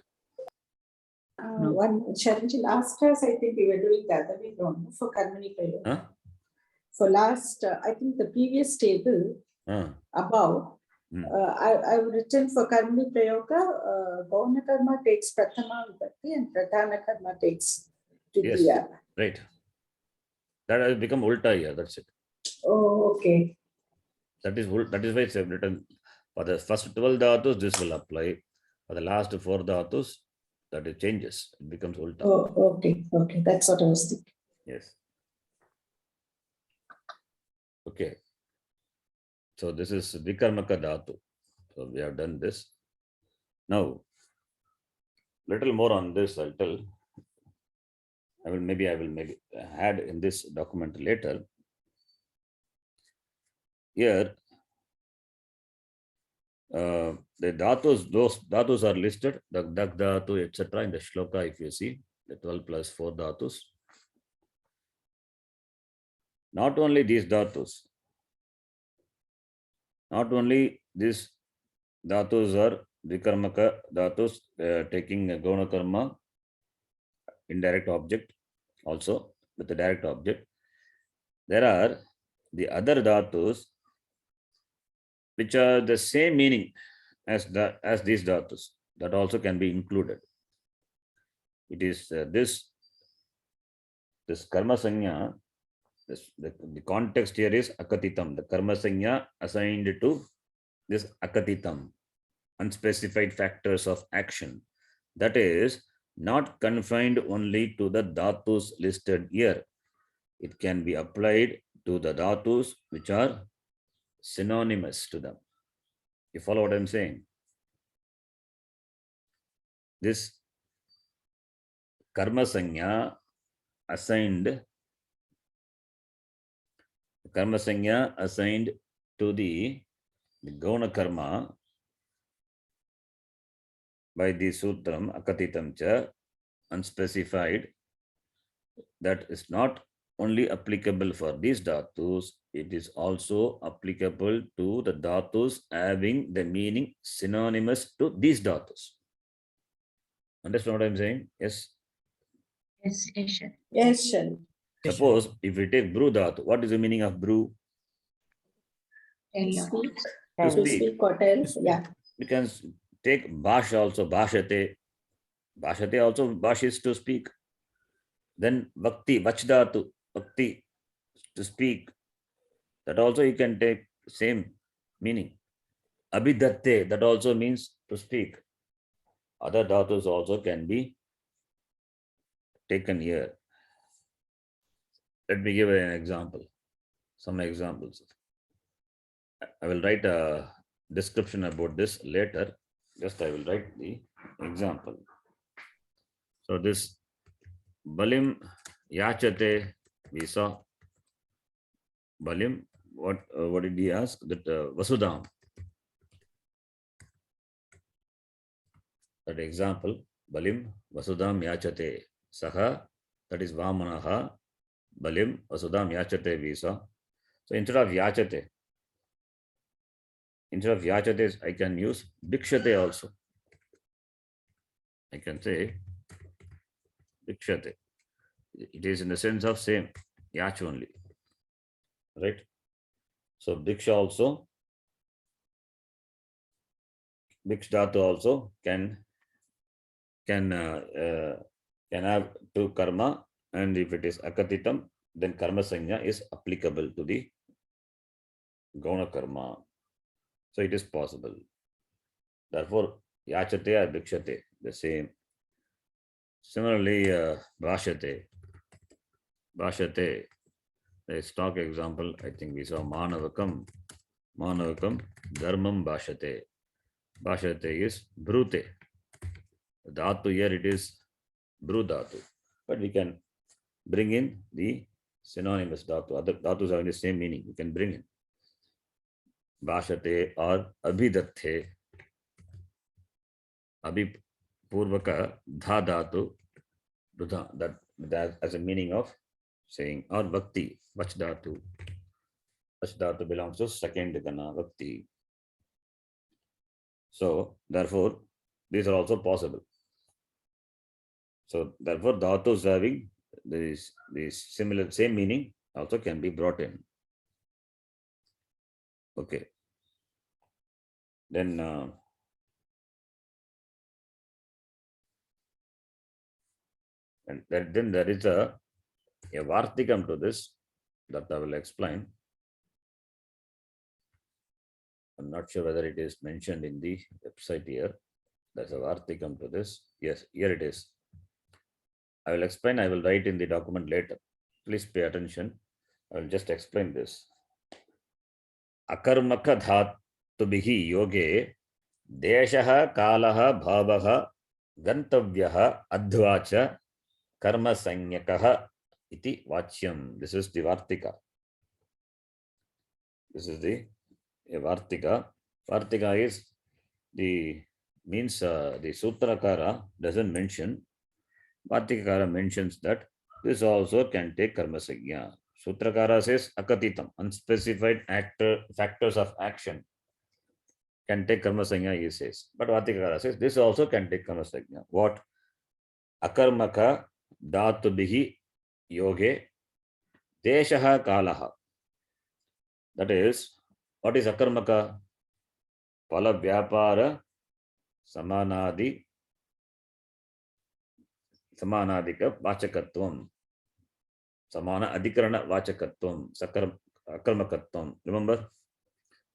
One challenge last class, I think we were doing the other way around for Karmani Prayoga. Huh? For last, I think the previous table above, I've written for Karmani Prayoga, Gauna Karma takes Prathama Vibhakti and Pradhana Karma takes Titiya. Yes, right. That has become Ulta here, that's it. Oh, okay. That is why it's written for the first 12 dhatus, this will apply. For the last 4 dhatus, that it changes, it becomes Ulta. Oh, okay, okay. That's what I was thinking. Yes. Okay. So this is Vikarmaka Dhatu. So we have done this. Now, little more on this I'll tell. I will maybe add in this document later. Here, the dhatus, those dhatus are listed, the Dak Dhatu, etc. in the shloka, if you see, the 12 plus 4 dhatus. Not only these dhatus, not only these dhatus are Vikarmaka dhatus, taking a Gauna Karma, indirect object, also with the direct object. There are the other dhatus which are the same meaning as these dhatus, that also can be included. It is this karma sanya. The context here is akatitam. The karma sanya assigned to this akatitam, unspecified factors of action. That is not confined only to the dhatus listed here. It can be applied to the dhatus which are synonymous to them. You follow what I'm saying? This karma sanya assigned to the Gauna karma by the sutram akatitam cha, unspecified, that is not only applicable for these dhatus, it is also applicable to the dhatus having the meaning synonymous to these dhatus. Understand what I'm saying? Yes. Yes, yes, sir. Yes, Shall. Suppose if we take bru dhatu, what is the meaning of bru? Tell or Speak. To To speak. speak or tell. Yeah. We can take bhash also, bhashate. Bhashate also, bhash is to speak. Then bhakti, vachdatu, bhakti, to speak. That also you can take same meaning. Abhidatte, that also means to speak. Other dhatus also can be taken here. Let me give an example. Some examples. I will write a description about this later. Just I will write the example. So this balim yachate, we saw balim. What did he ask? That Vasudam. That example, balim Vasudam yachate saha. That is Vamanaha. Balim Vasudam yachate, we saw. So instead of yachate, I can use bhikshate also. I can say bhikshate. It is in the sense of same, yach only. Right? So bhiksha also, bhikshadatu also can have to karma, and if it is akatitam, then karma sanya is applicable to the gauna karma. So it is possible. Therefore, yachate or bhikshate, the same. Similarly, bhashate. A stock example, I think we saw manavakam, dharmam bhashate. Bhashate is brute. Dhatu here it is bru dhatu, but we can bring in the synonymous dhatu. Other dhatus have the same meaning. We can bring in bhashate or abhidathe. Abhipurvaka dha dhatu, that as a meaning of saying, or bhakti, vachdatu. Vachdatu belongs to second gana, bhakti. So therefore, these are also possible. So therefore, dhatus having this similar same meaning also can be brought in. Okay. Then and then there is a vartikam to this that I will explain. I'm not sure whether it is mentioned in the website here. There's a vartikam to this. Yes, here it is. I will explain. I will write in the document later. Please pay attention. I will just explain this. Akarmaka dhatubihi yoge deshaha kalaha bhavaha gantavyaha adhvacha karma sanyakaha iti vachyam. This is the vartika. This is the vartika. Vartika is the means the Sutrakara doesn't mention. Vartikara mentions that this also can take karma sanya. Sutrakara says akatitam, unspecified factors of action can take karma sanya, he says. But Vartikara says this also can take karma sanya. What? Akarmaka dhatubihi yoge deshaha kalaha. That is, what is akarmaka? Pala vyapara samanadika vachakatvam. Samana adhikarana vachakatvam. Akarmakatvam. Remember,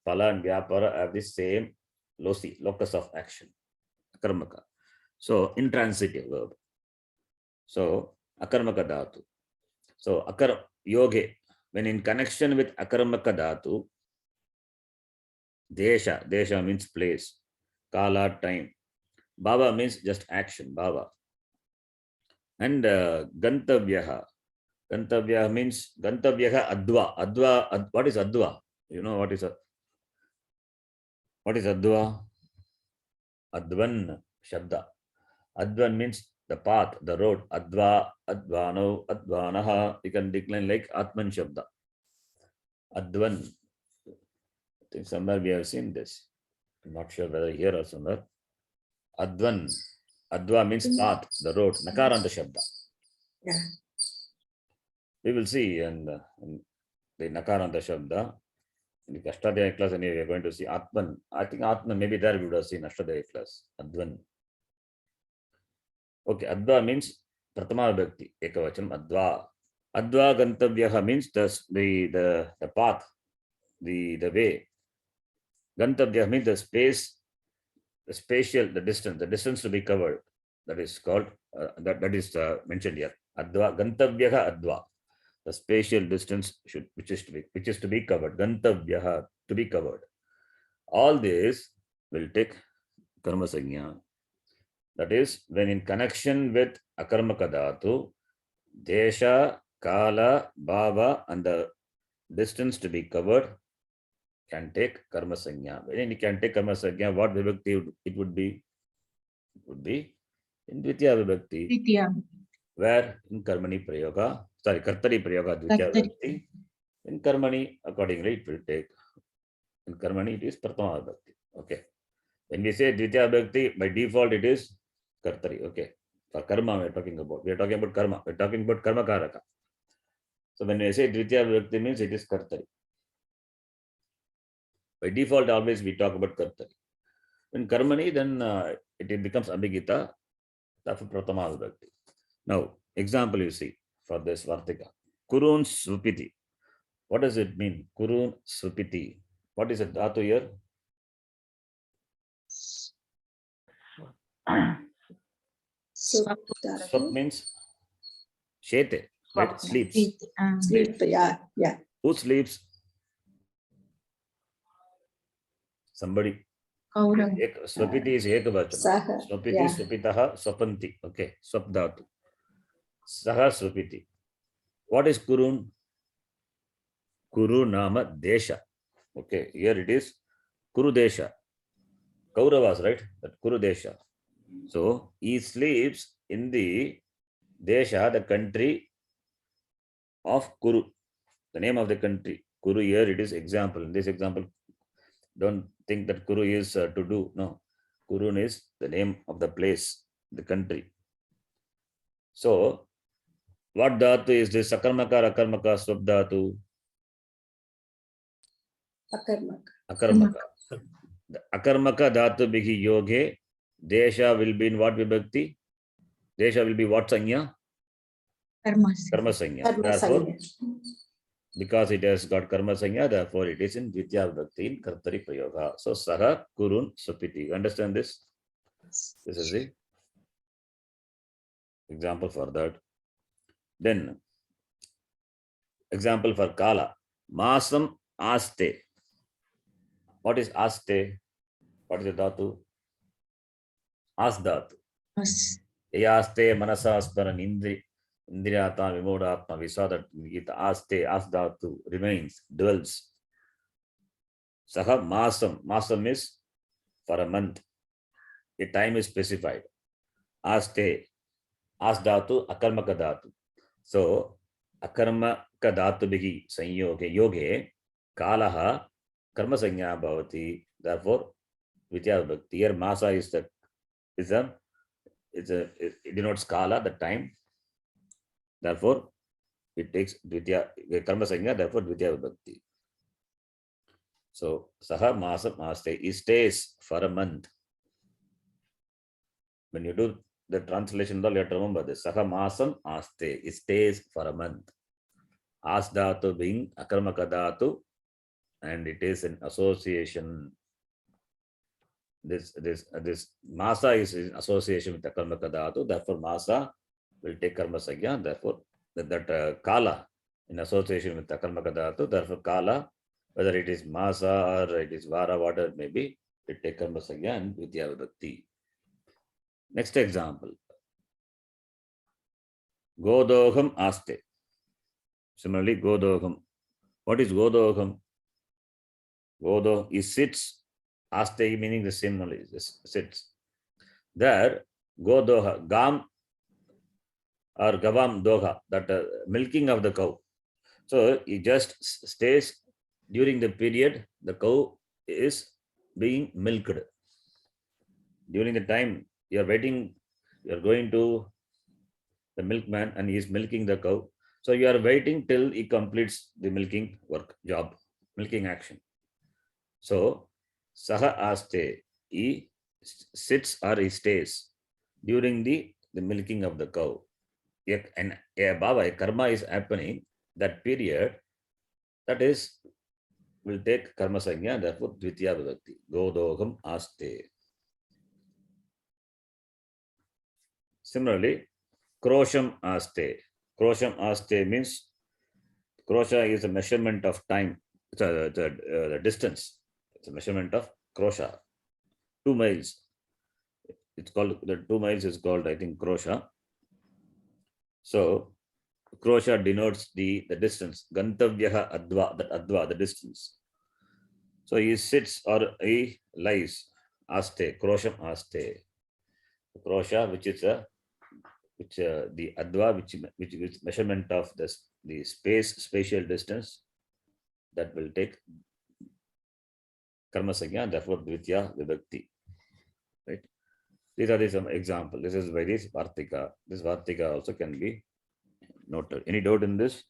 pala and vyapara have the same locus of action. Akarmaka. So, intransitive verb. So, akarmaka dhatu. So, yoge, when in connection with akarmaka dhatu, desha means place, kala, time, bhava means just action, bhava, and gantavyaha means adva. What is adva? You know what is adva? Advan shabda. Advan means the path, the road. Adva, advano, advanaha. You can decline like atman shabda. Advan. I think somewhere we have seen this. I'm not sure whether here or somewhere. Advan. Adva means path, the road. Nakaranta Shabda. Yeah. We will see in the Nakaranta Shabda. In the Ashtadhyayi class, anyway, we are going to see Atman. I think Atman, maybe there we would have seen Ashtadhyayi class. Advan. Okay, Adva means Pratama Vibhakti, Ekavachanam, Adva. Adva Gantavyaha means the path, the way. Gantavyaha means the space, the spatial, the distance to be covered. That is called, that is mentioned here. Adva, Gantavyaha Adva. The spatial distance which is to be covered. Gantavyaha, to be covered. All this will take karma sanya. That is, when in connection with akarmaka dhatu, desha, kala, bhava, and the distance to be covered can take karma sanya. When it can take karma sanya, what vibhakti it would be? It would be in Dvitiya vibhakti. Tritya. Where in karmani prayoga, sorry, kartari prayoga Dvitiya Kartari. vibhakti. In karmani, accordingly, it will take. In karmani, it is pratama vibhakti. Okay. When we say Dvitiya vibhakti, by default, it is kartari. Okay. For karma, we are talking about. We are talking about karma. We are talking about karma karaka. So when we say Dvitiya vibhakti means it is kartari. By default, always we talk about kartari. When karmani, then it becomes abhigita. Therefore, pratama vibhakti. Now, example you see for this Vartika. Kurun Svupiti. What does it mean? Kurun Svupiti. What is a dhatu here? Swap means shete, right? Sleeps. Sleep, yeah. Who sleeps? Somebody. Kaurava. Swapiti is ekavachana. Saha, Swapiti, yeah. swapitaha, swapanti. Okay, swap dhatu. Saha swapiti. What is kurun? Kuru nama desha. Okay, here it is Kuru desha. Kauravas, right? That Kuru desha. So he sleeps in the desha, the country of Kuru. The name of the country. Kuru here it is example. In this example, don't think that Kuru is to do. No. Kurun is the name of the place, the country. So, what dhatu is this? Akarmaka or akarmaka swap dhatu? Akarmaka. Akarmaka. The akarmaka dhatu bihi yoge. Desha will be in what vibhakti? Desha will be what sanya? Karma. Karma sanya. Karma Therefore, sanya. because it has got karma sanya, therefore it is in Dvitiya vibhakti in kartari prayoga. So, saha kurun supiti. You understand this? This is the example for that. Then, example for kala. Masam aste. What is aste? What is the dhatu? As dhatu. Yaste manasa asparan indriyata vimodatma visada gita aste as dhatu remains, dwells. Saha masam. Masam is for a month. A time is specified. Aste. As dhatu akarmaka dhatu. So akarmaka dhatu bihi sanyoge yoge kalaha karma sanya bhavati. Therefore, Dvitiya vibhakti. Here masa is the it denotes kala, the time. Therefore, it takes Dvitiya karma sanya. Therefore, Dvitiya vibhakti. So saha masam aste. He stays for a month. When you do the translation, you have to remember this. Saha masam aste. It stays for a month. As dhatu being akarmaka dhatu, and it is an association. This masa is in association with akarmaka dhatu. Therefore, masa will take karma sanya. Therefore, that kala in association with akarmaka dhatu. Therefore, kala, whether it is masa or it is vara, whatever it may be, it take karma sanya and Dvitiya vibhakti. Next example. Godoham aste. Similarly, Godoham. What is Godoham? Godo, he sits. Aste meaning the same knowledge. Sits. There, Godoha, Gam or Gavam Doha, that milking of the cow. So he just stays during the period the cow is being milked. During the time you are waiting You are going to the milkman and he is milking the cow. So you are waiting till he completes the milking work, job, milking action. So saha aste, he sits or he stays during the milking of the cow. And a karma is happening, that period, that is, will take karma sanya, therefore dvitiya vibhakti. Godogam aste. Similarly, krosham aste. Krosham aste means krosha is a measurement of time. It's the distance. It's a measurement of krosha. 2 miles. It's called, the 2 miles is called, I think, krosha. So krosha denotes the distance. Gantavyaha adva, that adva, the distance. So he sits or he lies. Aste, krosham aste. Krosha, which is the adva, which measurement of the spatial distance, that will take karma sanya, therefore dvitiya vibhakti. Right? These are some examples. This is by this Vartika. This Vartika also can be noted. Any doubt in this?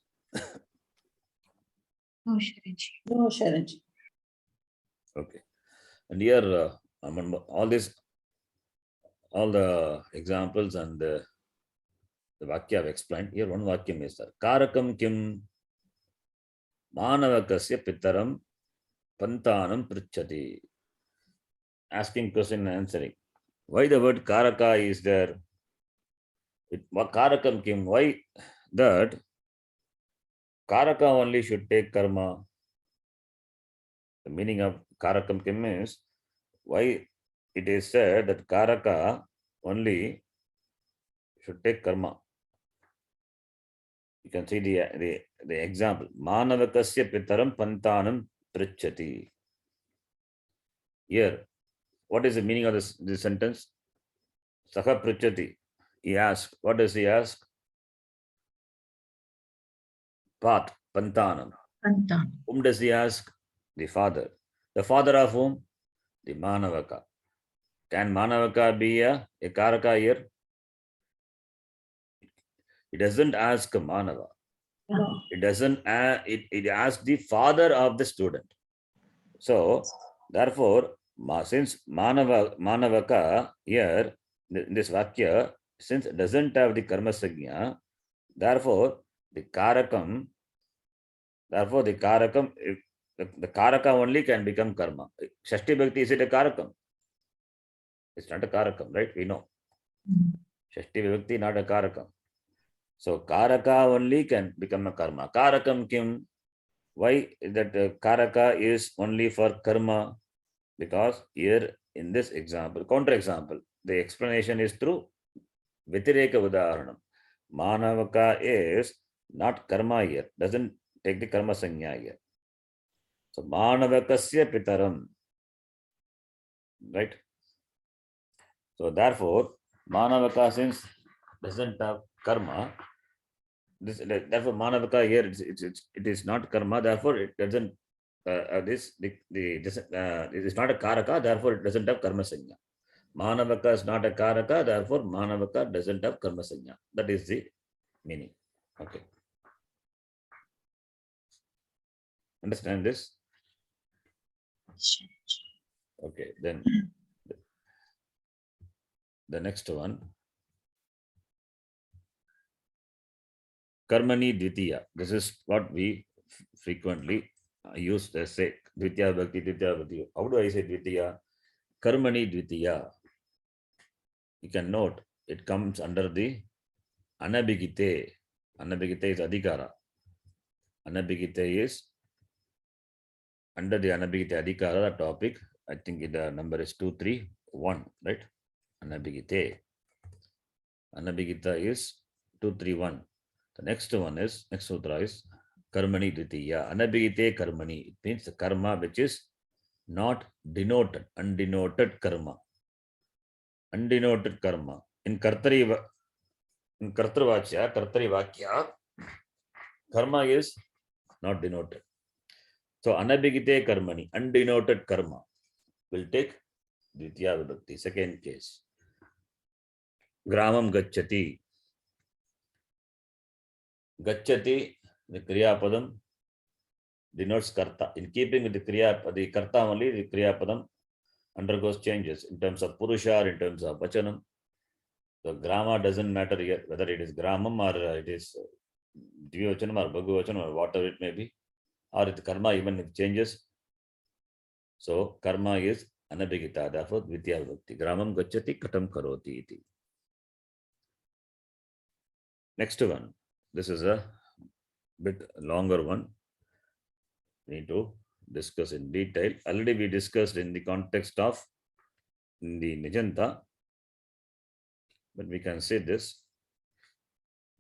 No, Sharanji. No, Sharanji. Okay. And here, all the examples and the Vakya I've explained. Here one Vakyam is there. Karakam kim manavakasya pitaram pantanam prichati. Asking question and answering. Why the word Karaka is there? Karakam kim, why that Karaka only should take karma? The meaning of Karakam kim is, why it is said that Karaka only should take karma. You can see the example. Manavakasya pitaram pantanam prichati. Here, what is the meaning of this sentence? Saha prichati. He asked. What does he ask? Path, pantanam. Pantan. Whom does he ask? The father. The father of whom? The Manavaka. Can Manavaka be a Karaka here? It doesn't ask Manava. No. It doesn't. It asks the father of the student. So, therefore, since Manavaka here, in this Vakya, since it doesn't have the karma sagya, therefore the Karakam, if the Karaka only can become karma. Shashti Bhakti, is it a Karakam? It's not a Karakam, right? We know. Shashti Vibhakti, not a Karakam. So Karaka only can become a karma. Karakam kim? Why that Karaka is only for karma? Because here in this example, counter example, the explanation is through Vitireka Udaharanam. Manavaka is not karma here, doesn't take the karma sanya here. So Manavakasya pitaram. Right? So therefore, Manavaka, since doesn't have karma, therefore Manavaka here it is not karma, therefore it doesn't it is not a Karaka, therefore it doesn't have karma sanya. Manavaka is not a Karaka, therefore Manavaka doesn't have karma sanya. That is the meaning. Okay. Understand this? Okay, then the next one. Karmani Dvitiya. This is what we frequently use to say. Dvitiya Bhakti, Dvitiya Bhakti. How do I say Dvitiya? Karmani Dvitiya. You can note it comes under the Anabhigite. Anabhigite is Adhikara. Anabhigite is under the Anabhigite Adhikara, the topic. I think the number is 231, right? Anabhigite. Anabhigita is 231. The next one is, next sutra is Karmani Dvitiya. Anabhigite Karmani. It means the karma which is not denoted, undenoted karma. Undenoted karma. In Kartari Vakya, karma is not denoted. So Anabhigite Karmani, undenoted karma, will take Dvitiya Vibhakti, second case. Gramam gacchati. Gacchati, the Kriya Padam, denotes karta. In keeping with the karta only, the Kriya Padam undergoes changes in terms of Purusha or in terms of Vachanam. So Grama doesn't matter here, whether it is Gramam or it is Dvivachanam or Bhagavachanam or whatever it may be, or it karma even if changes. So karma is anabhigita, therefore Dvitiya Vibhakti. Gramam gacchati katam karoti iti. Next one. This is a bit longer one. We need to discuss in detail. Already we discussed in the context of the Nijanta, but we can say this.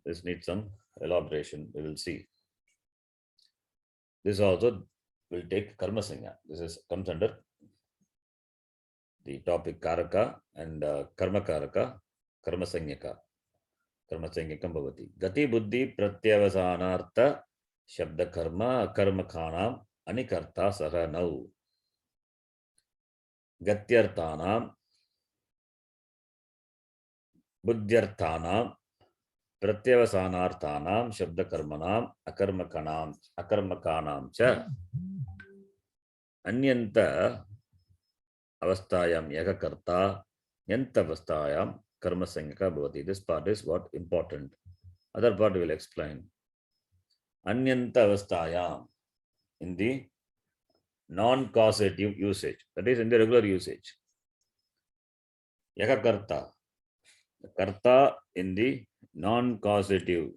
This needs some elaboration. We will see. This also will take karma sanya. This comes under the topic karaka and karma karaka, karma sanyaka. Karma sanyakam bhavati. Gati buddhi pratyavasanartha shabda karma karma khanam anikarta saha nau. Gatyarthanam buddhyarthanam pratyavasanarthanam shabda karmanam akarmakanam cha anyanta avasthayam yakakarta yanta avasthayam karma sanyaka bhavati. This part is what important. Other part we will explain. Anyanta avasthayam in the non-causative usage, that is in the regular usage. Yakakarta, the karta in the non-causative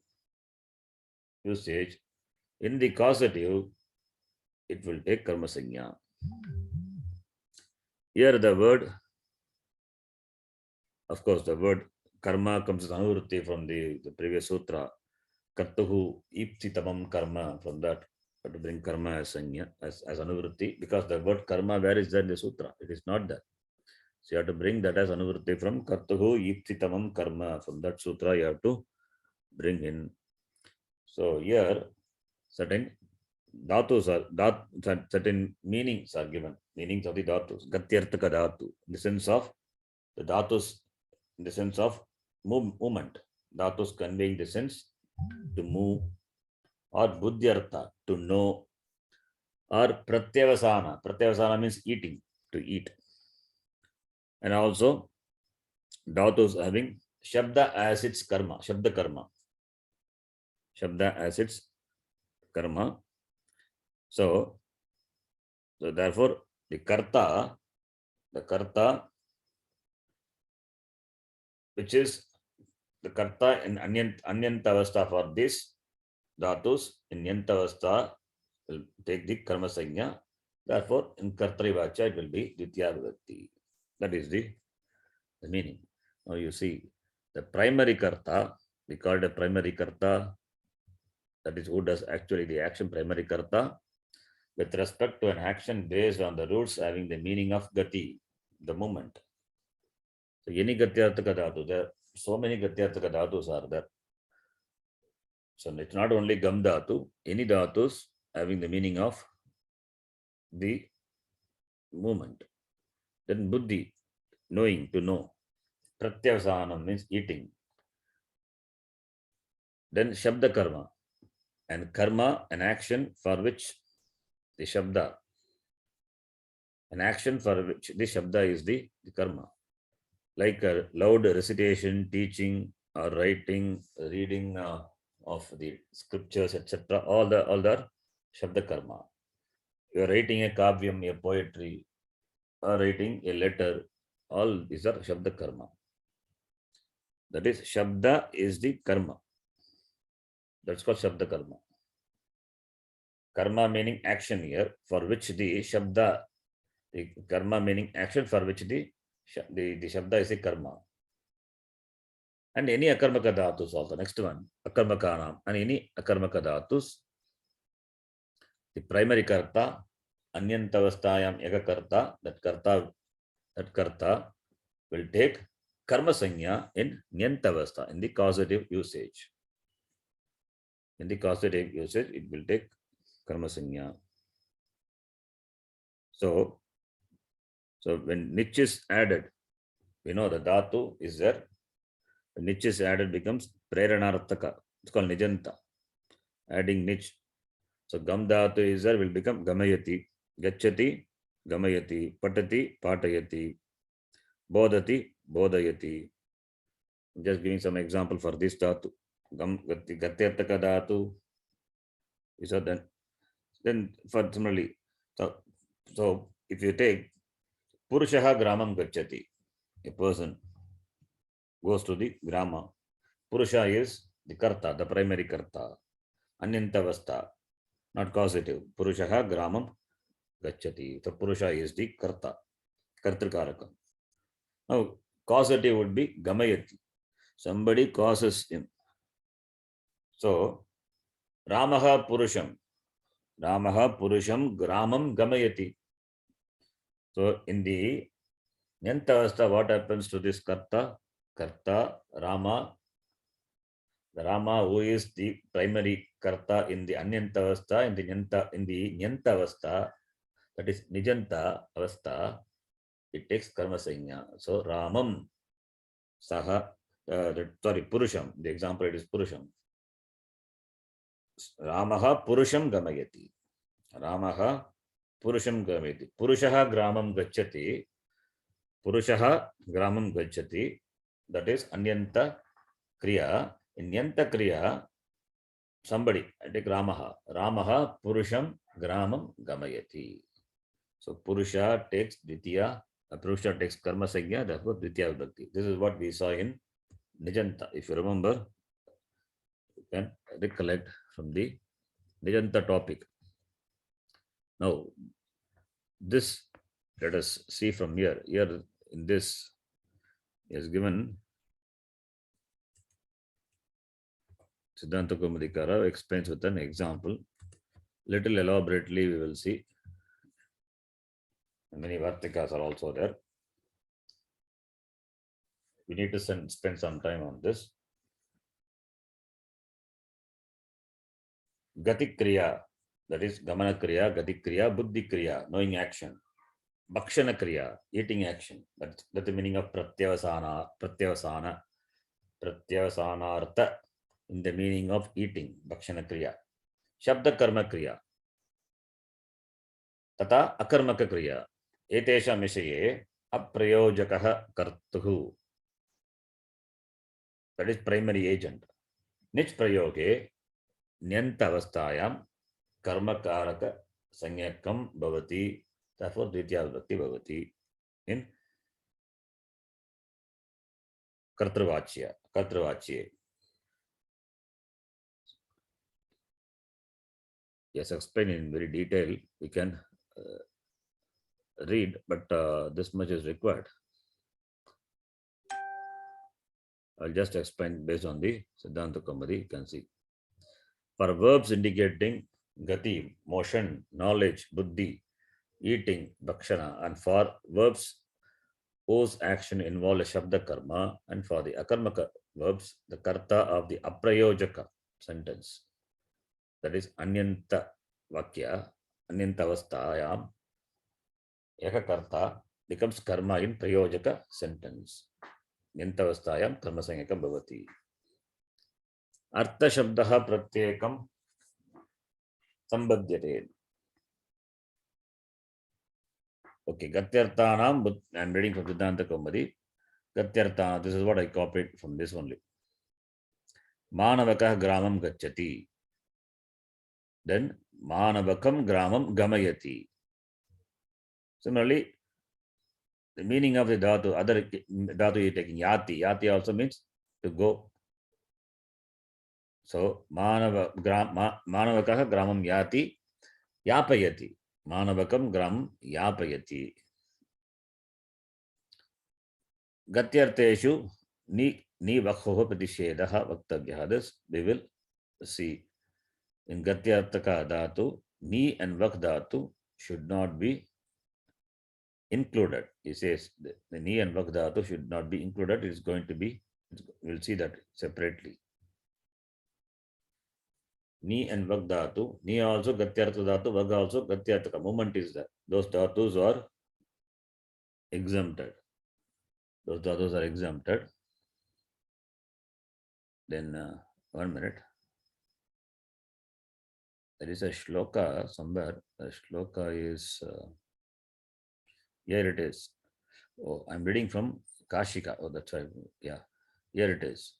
usage. In the causative, it will take karma sanya. Here the word, of course, the word karma comes as anuvrutti from the previous sutra. Kartuhu ipsitamam karma, from that to bring karma as sanya, as anuvrutti, because the word karma, where is that in the sutra? It is not there. So you have to bring that as anuvrutti from kartuhu ipsitamam karma. From that sutra you have to bring in. So here certain dhatus are certain meanings are given. Meanings of the dhatus. Gatyartaka dhatu, in the sense of the dhatus, in the sense of movement. Dhatus conveying the sense to move, or buddhyartha, to know, or pratyavasana. Pratyavasana means eating, to eat. And also dhatus having shabda as its karma, shabda karma. Shabda as its karma. So therefore the karta, which is the karta in anyantavastha for this dhatus, in nyantavastha will take the karma sanya. Therefore in kartri vacha it will be dvitiya vibhakti. That is the meaning. Now you see the primary karta, we call it a primary karta, that is who does actually the action, primary karta, with respect to an action based on the roots having the meaning of gati, the movement. So any gatyarthaka dhatu, there are so many gatyarthaka dhatus are there. So it's not only gam dhatu, any dhatus having the meaning of the movement. Then buddhi, knowing, to know. Pratyavasanam means eating. Then shabda karma, and karma, an action for which the shabda, an action for which the shabda is the karma. Like a loud recitation, teaching, or writing, reading of the scriptures, etc. All the shabda karma. You are writing a kavyam, a poetry, or writing a letter. All these are shabda karma. That is, shabda is the karma. That's called shabda karma. Karma meaning action here, for which the shabda, the karma meaning action for which the shabda is a karma. And any akarmaka dhatus also. Next one, akarmakanam. And any akarmaka dhatus, the primary karta, anyantavasthayam yagakarta, that karta will take karma sanya in nyantavastha, in the causative usage. In the causative usage, it will take karma sanya. So when nich is added, we know the dhatu is there. Nich is added becomes Preranartaka. It's called Nijanta. Adding nich. So gam dhatu is there will become Gamayati. Gachati, Gamayati. Patati, Patayati. Bodhati, Bodhayati. Just giving some example for this dhatu. Gam Gatyartaka dhatu. Is that then for similarly. So if you take Purushaha Gramam Gachati, a person goes to the grama. Purusha is the karta, the primary karta. Anyantavastha, not causative. Purushaha Gramam Gachati. So Purusha is the karta, kartrikarakam. Now causative would be Gamayati. Somebody causes him. So Ramaha Purusham. Ramaha Purusham Gramam Gamayati. So in the Nyantavastha, what happens to this karta? Karta, Rama, the Rama who is the primary karta in the Anyantavastha, in the Nyantavastha, that is Nijanta Avastha, it takes karma sanya. So Ramam Saha, Purusham, the example it is Purusham. Ramaha Purusham Gamayati. Ramaha Purusham Gamayati. Purushaha Gramam Gachati. Purushaha Gramam Gachati. That is Anyanta Kriya. In Nyanta Kriya, somebody, I take Ramaha. Ramaha Purusham Gramam Gamayati. So Purusha takes Ditya, Purusha takes Karma Sangya, therefore Ditya Vibhakti. This is what we saw in Nijanta. If you remember, you can recollect from the Nijanta topic. Now, this, let us see from here. Here in this is given Siddhanta Kaumadikara explains with an example. Little elaborately we will see. Many Vartikas are also there. We need to spend some time on this. Gati Kriya, that is Gamana Kriya, Gati Kriya, Buddhi Kriya, knowing action. Bhakshana Kriya, eating action. That's the meaning of Pratyavasana, Pratyavasanartha, in the meaning of eating, Bhakshana Kriya. Shabda Karma Kriya. Tata Akarmaka Kriya. Etesha Mishaye Aprayojakaha Kartuhu. That is primary agent. Nich Prayoge Nyantavastayam Karmakaraka Sanyakam Bhavati. Therefore, Ditya Vibhakti Bhavati in Kartravachye. Yes, explain in very detail. We can read, but this much is required. I'll just explain based on the Siddhanta Kaumudi. You can see. For verbs indicating gati, motion, knowledge, buddhi, eating, bhakshana, and for verbs whose action involve a shabda karma, and for the akarmaka verbs, the karta of the aprayojaka sentence. That is Anyanta Vakya, Anyantavastayam, Ekakarta becomes karma in prayojaka sentence. Anyantavastayam karma sanyakam bhavati. Artha shabdaha pratyekam sambadhyate. Okay, Gatyarthanam, I'm reading from Siddhanta Kaumudi. Gatyarthana, this is what I copied from this only. Manavakah gramam gacchati. Then Manavakam gramam gamayati. Similarly, the meaning of the dhatu, other dhatu you're taking, yati. Yati also means to go. So Manavakah gramam yati, yapayati. Manavakam gramam yapayati. Gatyarteshu ni vakhoho pratishedaha vaktavyaha. This we will see. In Gatyartaka dhatu, ni and vak dhatu should not be included. He says the ni and vak dhatu should not be included. It is going to be, we'll see that separately. Ni and vak dhatu, ni also Gatyartaka dhatu, vak also Gatyartaka. Movement is there. Those dhatus are exempted. Those dhatus are exempted. Then 1 minute. There is a shloka somewhere. The shloka is here. It is. Oh, I'm reading from Kashika. Oh, that's right. Yeah, here it is.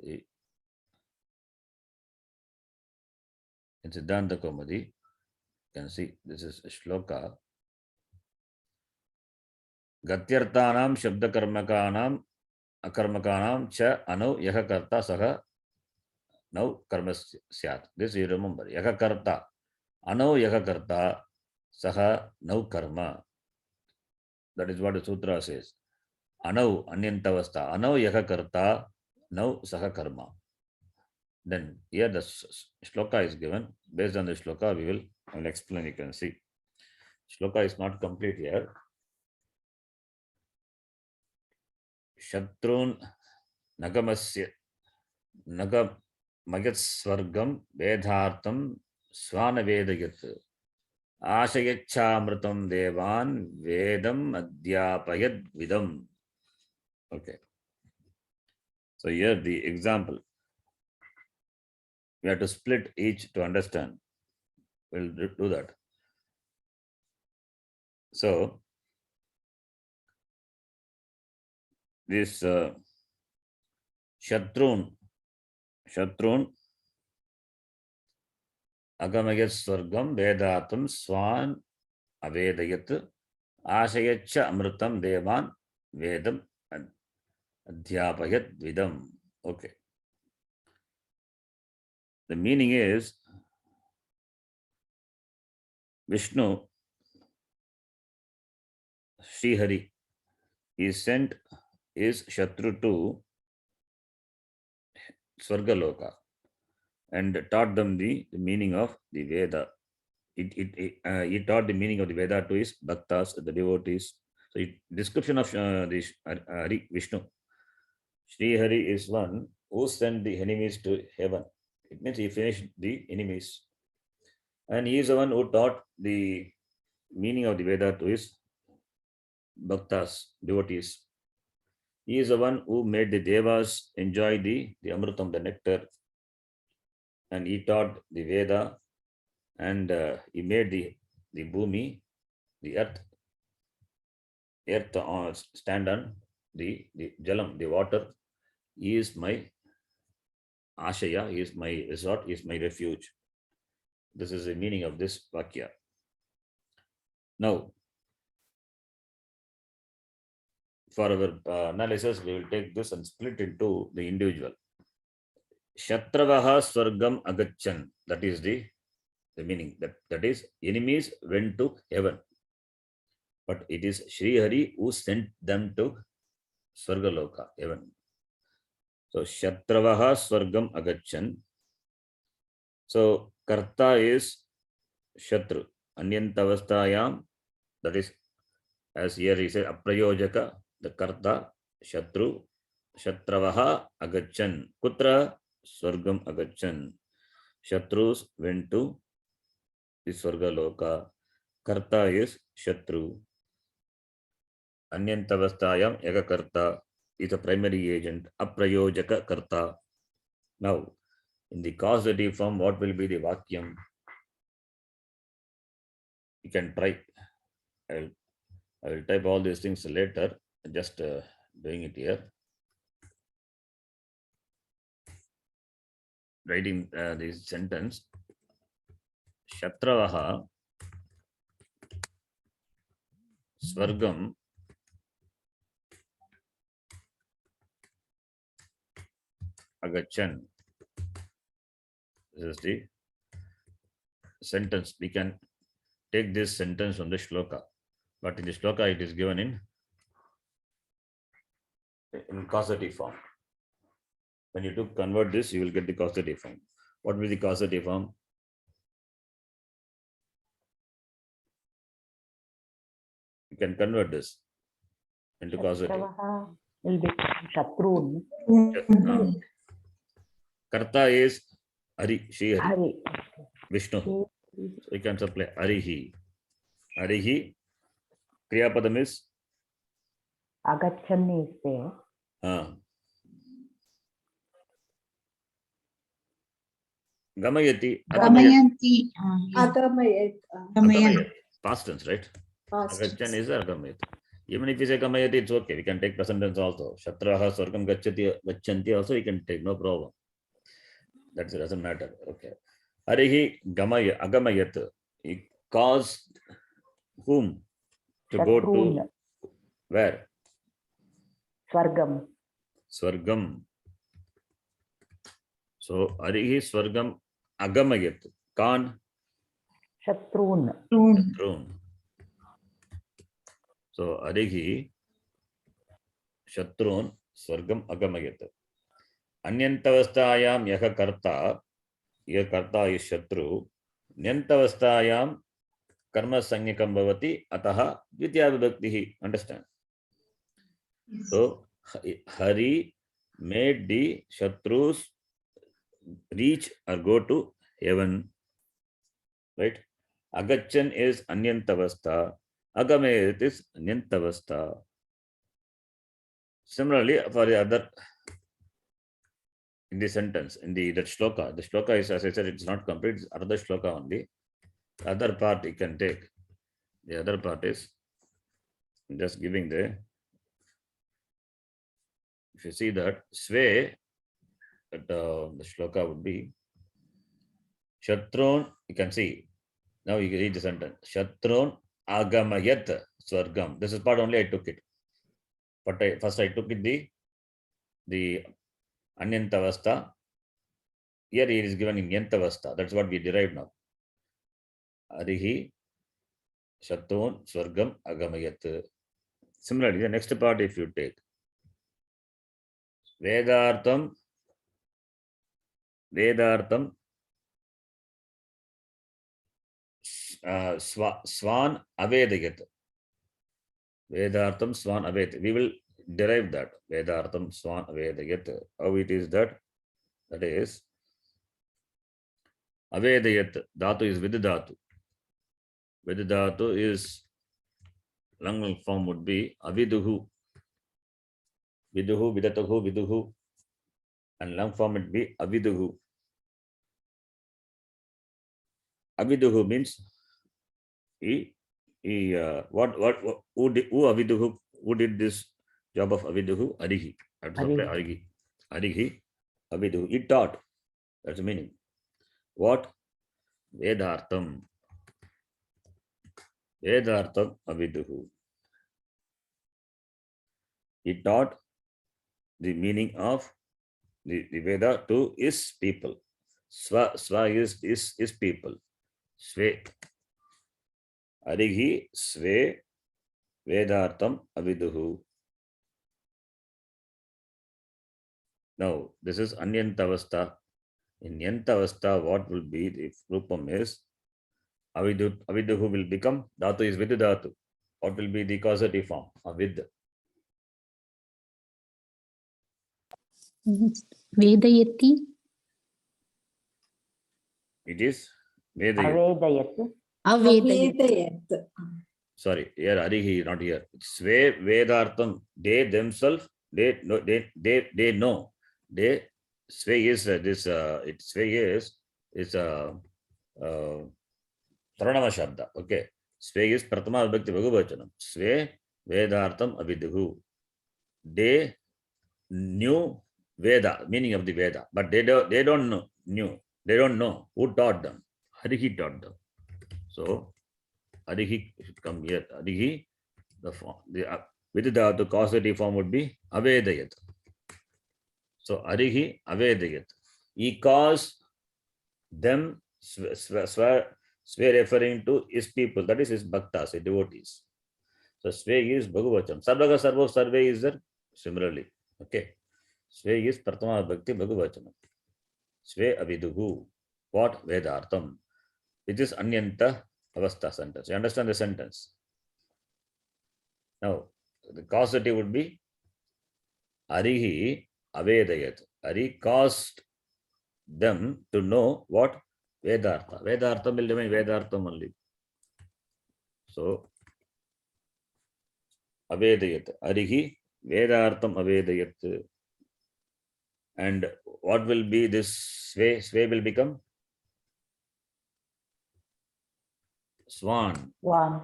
In Siddhanta Kaumudi, you can see this is a shloka. Gatyartanam shabdakarmakanam akarmakanam cha anau yaha karta saha now karma syat. This you remember. Yaha karta. Anau yaha karta saha now karma. That is what the sutra says. Anau anyantavastha. Anau yaha karta now saha karma. Then here the shloka is given. Based on the shloka, I will explain. You can see. Shloka is not complete here. Shatrun nagamasya nagamagat swargam vedhartam swanavedayat ashayachamritam devan vedam adhyapayad vidam. Okay. So here the example. We have to split each to understand. We'll do that. So this Shatrun Agamayat Swargam Vedatam Swan Avedayat Ashayacha Amritam Devan Vedam Adhyapayat Vidam. Okay. The meaning is Vishnu, Srihari, is sent his Shatru to Swargaloka and taught them the meaning of the Veda. He taught the meaning of the Veda to his bhaktas, the devotees. So, description of this Vishnu. Sri Hari is one who sent the enemies to heaven. It means he finished the enemies. And he is the one who taught the meaning of the Veda to his bhaktas, devotees. He is the one who made the devas enjoy the amrutam, the nectar. And he taught the Veda, and he made the bhumi, the earth stand on the jalam, the water. He is my ashaya, he is my resort, he is my refuge. This is the meaning of this vakya. Now, for our analysis, we will take this and split into the individual. Shatravaha Swargam Agachan. That is the meaning. That is, enemies went to heaven. But it is Sri Hari who sent them to Swargaloka, heaven. So Shatravaha Swargam Agachan. So Karta is Shatru. Anyantavastayam. That is, as here he said, Aprayojaka, the Karta, Shatru, Shatravaha Agachan. Kutra Swargam Agachan. Shatrus went to the Swargaloka. Karta is Shatru. Anyantavastayam Yagakarta is a primary agent. Aprayojaka Karta. Now, in the causative form, what will be the Vakyam? You can try. I will type all these things later. Just doing it here. Writing this sentence. Shatravaha Swargam Agachan. This is the sentence. We can take this sentence from the shloka. But in the shloka, it is given in causative form. When you do convert this, you will get the causative form. What will be the causative form? You can convert this into causative. Will be Shatrun. Karta is Hari, Shri Hari, Hari. Vishnu. So you can supply Arihi. Arihi. Kriyapadam is Agachan is there. Gamayati. Gamayanti. Yeah. Agamayat. Gamayanti. Past tense, right? Past Agachan tense. is Agamayat. Even if you say Gamayati, it's okay. We can take present tense also. Shatraha Swargam Gachanti also we can take, no problem. That doesn't matter. Okay. Arihi Agamayat. He caused whom to go to Shatrun. where? Swargam. Swargam. So Arihi Swargam Agamayat. Kan Shatrun. Shatrun. So Arihi Shatrun Swargam Agamayat. Anyantavastayam Yaha Karta. Your karta is Shatru. Nyantavastayam karma sanyakam bhavati ataha dvitiya vibhaktihi. Understand? Yes. So Hari made the Shatrus reach or go to heaven. Right? Agachan is Anyantavastha. Agamayat is Anyantavastha. Similarly, for the other in the sentence, in the shloka is, as I said, it's not complete, it's another shloka only. The other part you can take. The other part is just giving the, if you see that, Sve, the shloka would be Shatrun, you can see. Now you can read the sentence. Shatrun agamayat swargam. This is part only I took it. But first I took it the Anyantavastha. Here it is given in Yantavastha. That's what we derived now. Arihi Shatrun swargam agamayat. Similarly, the next part if you take Vedartham Swan Avedayat. Vedartham Swan Avedayat. We will derive that. Vedartham Swan Avedayat. How it is that? That is Avedayat. Dhatu is Vididhatu. Vididhatu is long form would be Aviduhu. Viduhu, Vidatahu, Viduhu. And long form would be Aviduhu. Aviduhu means who Aviduhu, who did this job of Aviduhu? Arihi. I have to apply Arihi. Arihi, Aviduhu. He taught. That's the meaning. What? Vedartham. Vedartham Aviduhu. He taught the meaning of the Veda to his people. Swa is people. Sve. Arihi Sve Vedartham Aviduhu. Now, this is Anyantavastha. In Yantavastha, what will be the Rupam is Aviduhu will become Dhatu is Vididhatu. What will be the causative form? Avid. Vedayati. It is Vedayat. Avedayat. Avedayat. Sorry, here Arihi, not here. Sve Vedartham. They themselves, they know. They Sve is this. Sve is Pranama Shabda. Okay. Sve is Pratama Vibhakti Bhagavachanam. Sve Vedartham Aviduhu. They knew Veda, meaning of the Veda, but they don't know. They don't know who taught them. Arihi taught them. So Arihi should come here. Arihi, the form, with the causative form would be Avedayat. So Arihi Avedayat. He caused them, swear referring to his people, that is his bhaktas, his devotees. So Sve is Bhagavacham. Sarvaga Sarvo Sarve is there similarly. Okay. Sve is Pratama Bhakti Bhagavachanam. Sve Aviduhu. What? Vedartham. It is Anyanta Avastha sentence. You understand the sentence? Now, the causative would be Arihi Avedayat. Ari caused them to know what? Vedartha. Vedartham will remain Vedartham only. So, Avedayat. Arihi Vedartham Avedayat. And what will be this Sve? Sve will become Swan. One.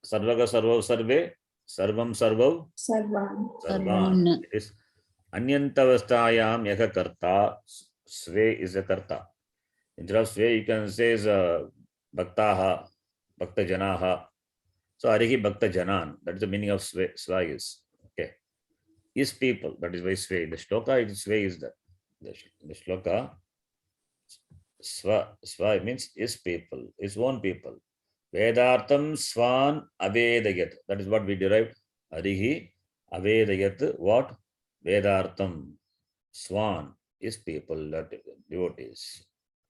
Sarvaga sarvav sarve. Sarvam sarvav Sarvan. sarvan. Sarvan. It is anyantavastayam yaka karta. Sve is a karta. Instead of sve, you can say is bhaktaha, bhakta janaha. So arihi bhakta janan. That is the meaning of sve. Sva is. Okay. Is people. That is why sve. The shloka, it is sve is that. The shloka. Sva means is people, is own people. Vedartam swan avedayat. That is what we derived. Arihi avedayat. What? Vedartam. Swan is people, that devotees.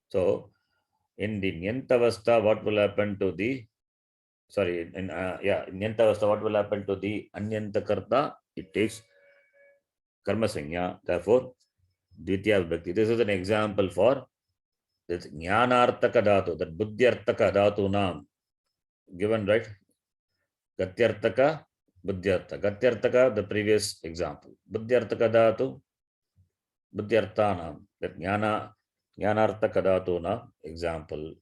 So, in the Nyantavastha, what will happen to the, sorry, in Nyantavastha, what will happen to the Anyantakarta? It takes karma sanya. Therefore, Dvitiya Vibhakti. This is an example for that Jnanartaka dhatu, that Buddhyartaka dhatu nam. Given, right? Gatyartaka, Buddhyartaka. Gatyartaka, the previous example. Buddhyartaka dhatu, Buddhyartanam. That Jnanartaka dhatu nam example.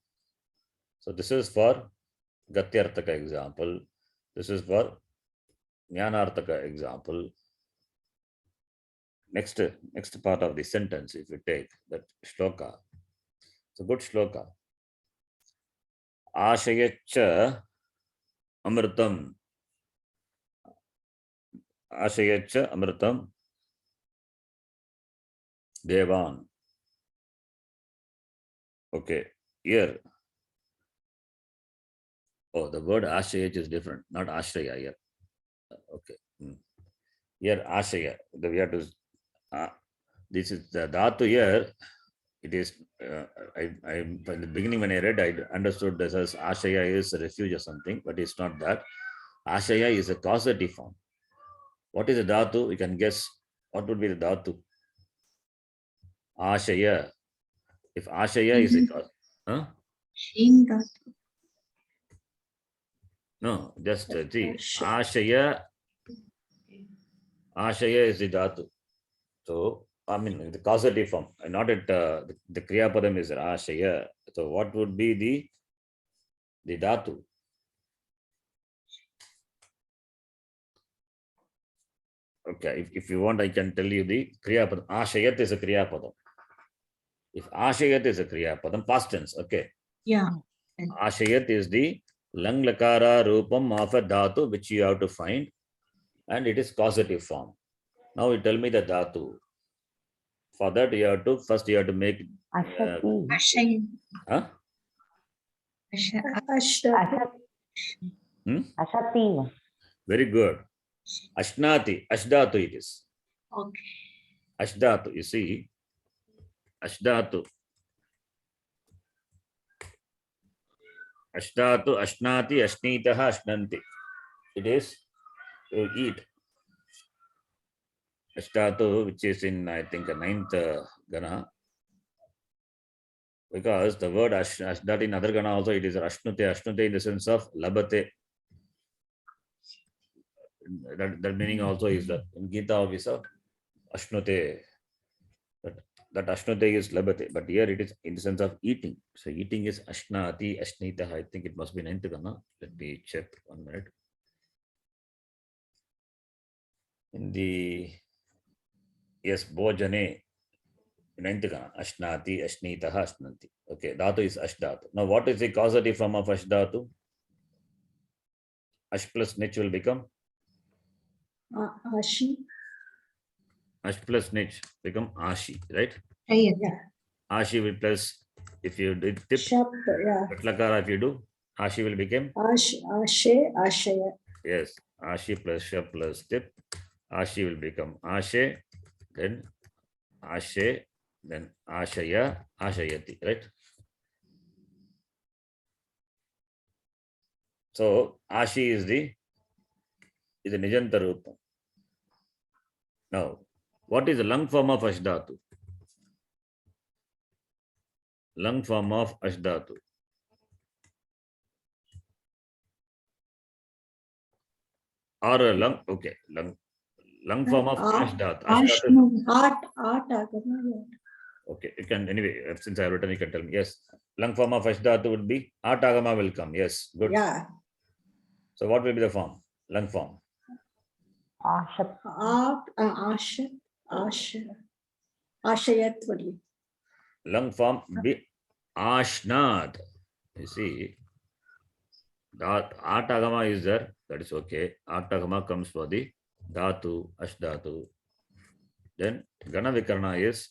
So this is for Gatyartaka example. This is for Jnanartaka example. Next part of the sentence, if you take that shloka. It's a good shloka. Ashayaccha amritam. Ashayaccha amritam devan. Okay, here. Oh, the word ashayach is different, not ashraya here. Okay. Here ashaya. We have to. This is the dhatu here. It is, from the beginning when I read, I understood this as Ashaya is a refuge or something, but it's not that. Ashaya is a causative form. What is a dhatu? You can guess what would be the dhatu. Ashaya. If Ashaya is a cause, huh? Shin dhatu. No, just see. Ashaya. Ashaya is the dhatu. So, I mean, the causative form, not at the Kriya Padam is Ashaya. So, what would be the dhatu? Okay, if you want, I can tell you the Kriya Padam. Ashayat is a Kriya Padam. If Ashayat is a Kriya Padam, past tense, okay. Yeah. Ashayat is the lang lakara rupam of a dhatu which you have to find, and it is causative form. Now, you tell me the dhatu. For that, you have to make. Ashati. Ashaya. Huh? Ashta. Ashati. Very good. Ashnati, Ashdhatu it is. Okay. Ashdhatu, you see. Ashdhatu. Ashdhatu, Ashnati, Ashnitaha, Ashnanti. It is to eat. Ashdhatu, which is in, I think, a 9th Gana. Because the word Ashdhatu in other Gana also, it is Ashnute. Ashnute in the sense of Labate. That meaning also is that in Gita also Ashnute. That Ashnute is Labate, but here it is in the sense of eating. So eating is Ashnati, Ashnita. I think it must be 9th Gana. Let me check 1 minute. In the Bhojane, 9th Gana, Ashnati, Ashnitaha, Ashnanti. Okay, Dhatu is Ashdhatu. Now, what is the causative form of Ashdhatu? Ash plus Nich will become? Ashi. Ash plus Nich become Ashi, right? Shaya. Yeah. Ashi will plus, if you did tip, Shap. Yeah. Katlakara, if you do, Ashi will become? Ashe. Ashaya. Yes, Ashi plus Shap plus tip. Ashi will become Ashe, then Ashe, then Ashaya, Ashayati, right? So Ashi is the Nijanta Rupa. Now, what is the lung form of Ashdhatu? Lung form of Ashdhatu. Or a lung, okay, lung form of Ashdhatu. Art. Okay, you can anyway, since I have written, you can tell me. Yes, lung form of Ashdhatu would be Atagama will come. Yes, good. Yeah. So what will be the form? Lung form. Ashat. Ashayat only. Lung form be Ashnad. You see, that Atagama is there. That is okay. Atagama comes for the Dhatu, Ashdhatu. Then Gana Vikarna is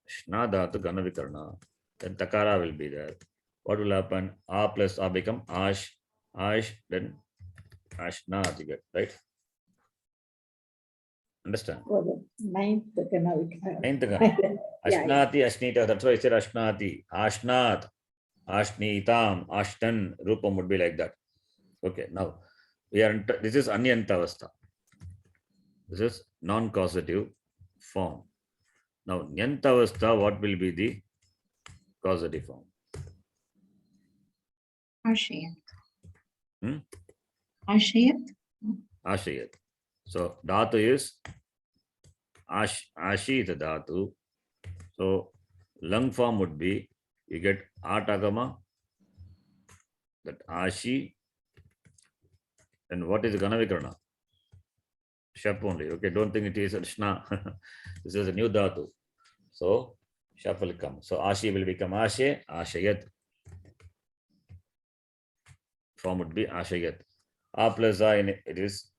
Shna Dhatu, Gana Vikarna. Then Takara will be there. What will happen? A plus A become Ash, Ash, then Ashnad, you get, right? Understand? Oh, the ninth Ganavika. Ninth Gana. Ashnati, Ashnita. That's why I said Ashnati. Ashnat, Ashnitam, Ashtan. Rupam would be like that. Okay, now we are. This is Anyantavastha. This is non-causative form. Now, Nyantavastha, what will be the causative form? Ashayat. Hmm? Ashayat. Ashayat. So, Dhatu is Ashita Dhatu. So, lung form would be, you get Atagama, that Ashi, and what is Ganavikarna? Shap only. Okay, don't think it is Shna. This is a new Dhatu. So, Shap will come. So, Ashi will become Ashe, Ashayat. Form would be Ashayat. A plus A, it is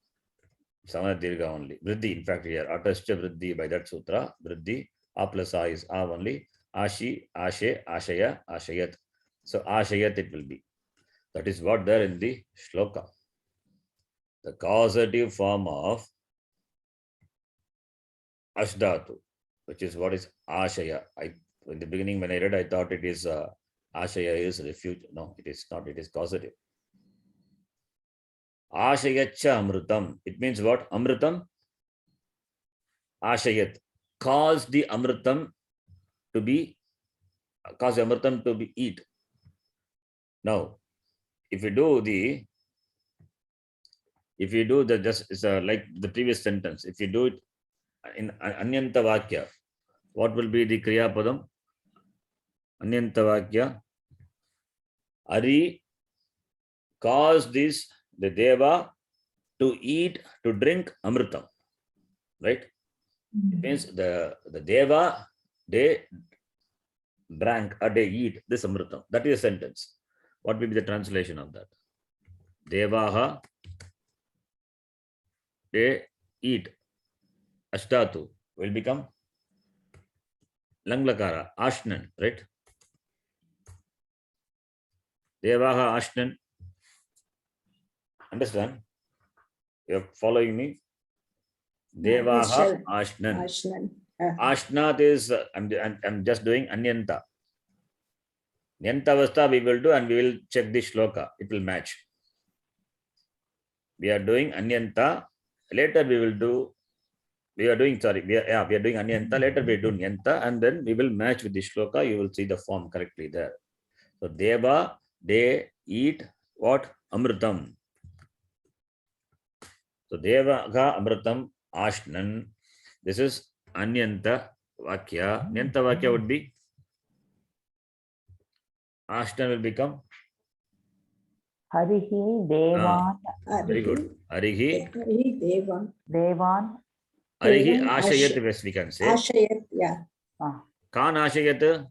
Samana Dirgha only. Vriddhi, in fact, here, Atascha Vriddhi by that sutra, Vriddhi, A plus A is A only. Ashi, Ashe, Ashaya, Ashayat. So, Ashayat it will be. That is what there in the shloka. The causative form of Ashdhatu, which is what is Ashaya. In the beginning, when I read, I thought it is Ashaya is refuge. No, it is not. It is causative. Ashayacha Amrutam. It means what? Amrutam. Ashayat. Cause the Amrutam to be, cause the Amrutam to be eat. Now, if you do the just it's like the previous sentence, if you do it in Anyanta Vakya, what will be the Kriya Padam? Anyanta Vakya. Ari caused this, the Deva, to eat, to drink Amritam. Right? It means the Deva, they drank or they eat this Amritam. That is a sentence. What will be the translation of that? Devaha, they eat. Ashtatu will become Langlakara, Ashnan, right? Devaha Ashnan. Understand? You're following me? Devaha Ashnan. Ashnan. Ashnat is, I'm just doing Anyanta. Nyantavastha we will do and we will check the shloka. It will match. We are doing Anyanta. Later we will do, we are doing Anyanta. Later we do Nyanta and then we will match with the shloka. You will see the form correctly there. So Deva, they eat what? Amritam. So Devaga Amritam Ashnan. This is Anyanta Vakya. Nyanta Vakya would be Ashnan will become Harihi Devan. very good. Arihi Devan. Devan. Arihi Devan Ashayat, yes, we can say. Ashayat, yeah. Kan Ashayat?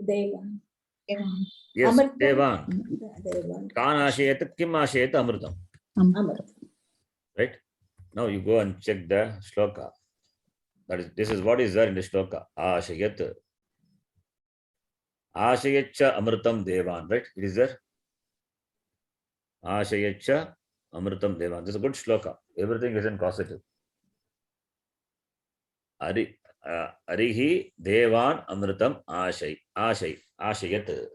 Devan. Yes, Amritam. Devan. Devan. Kan Ashayat, Kim Ashayat Amritam. Amritam. Right? Now you go and check the shloka. This is what is there in the shloka. Ashayat. Ashayatcha Amritam Devan, right? It is there. Ashayatcha Amritam Devan. This is a good shloka. Everything is in causative. Arihi Devan Amritam Ashayat.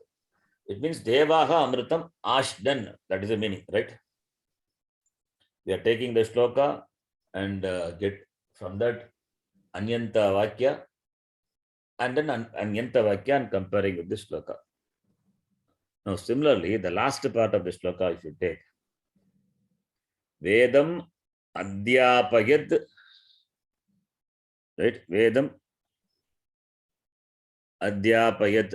It means Devaha Amritam Ashdan. That is the meaning, right? We are taking the shloka and get from that Anyanta Vakya and then Anyanta Vakya and comparing with this shloka. Now, similarly, the last part of the shloka, if you take Vedam Adhyapayat right? Vedam adhyapayat.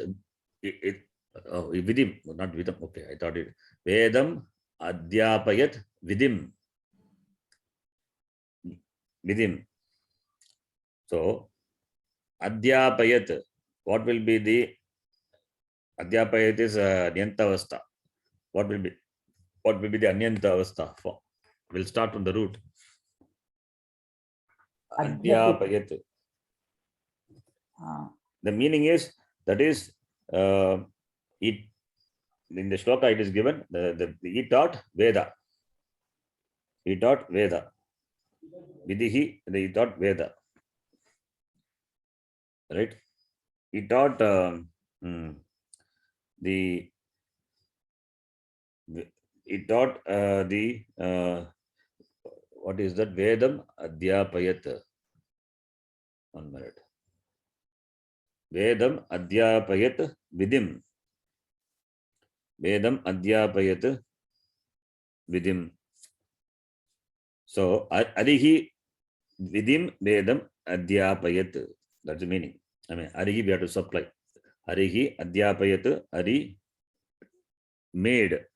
Vidim, not vidam. Okay, I thought it. Vedam adhyapayat vidim. Vidim. So adhyapayat. What will be the adhyapayat is nyantavastha. What will be the anyantavastha? We'll start from the root. Adhyapayat. The meaning is that is it in the shloka it is given he taught Veda. He taught Veda. Vidihi, he taught Veda. Right? He taught what is that? Vedam adhyapayat. 1 minute. Vedam adhyapayat vidim. Vedam adhyapayat vidim. So arihi vidim vedam adhyapayat. That's the meaning. I mean, arihi we have to supply. Arihi adhyapayat. Ari made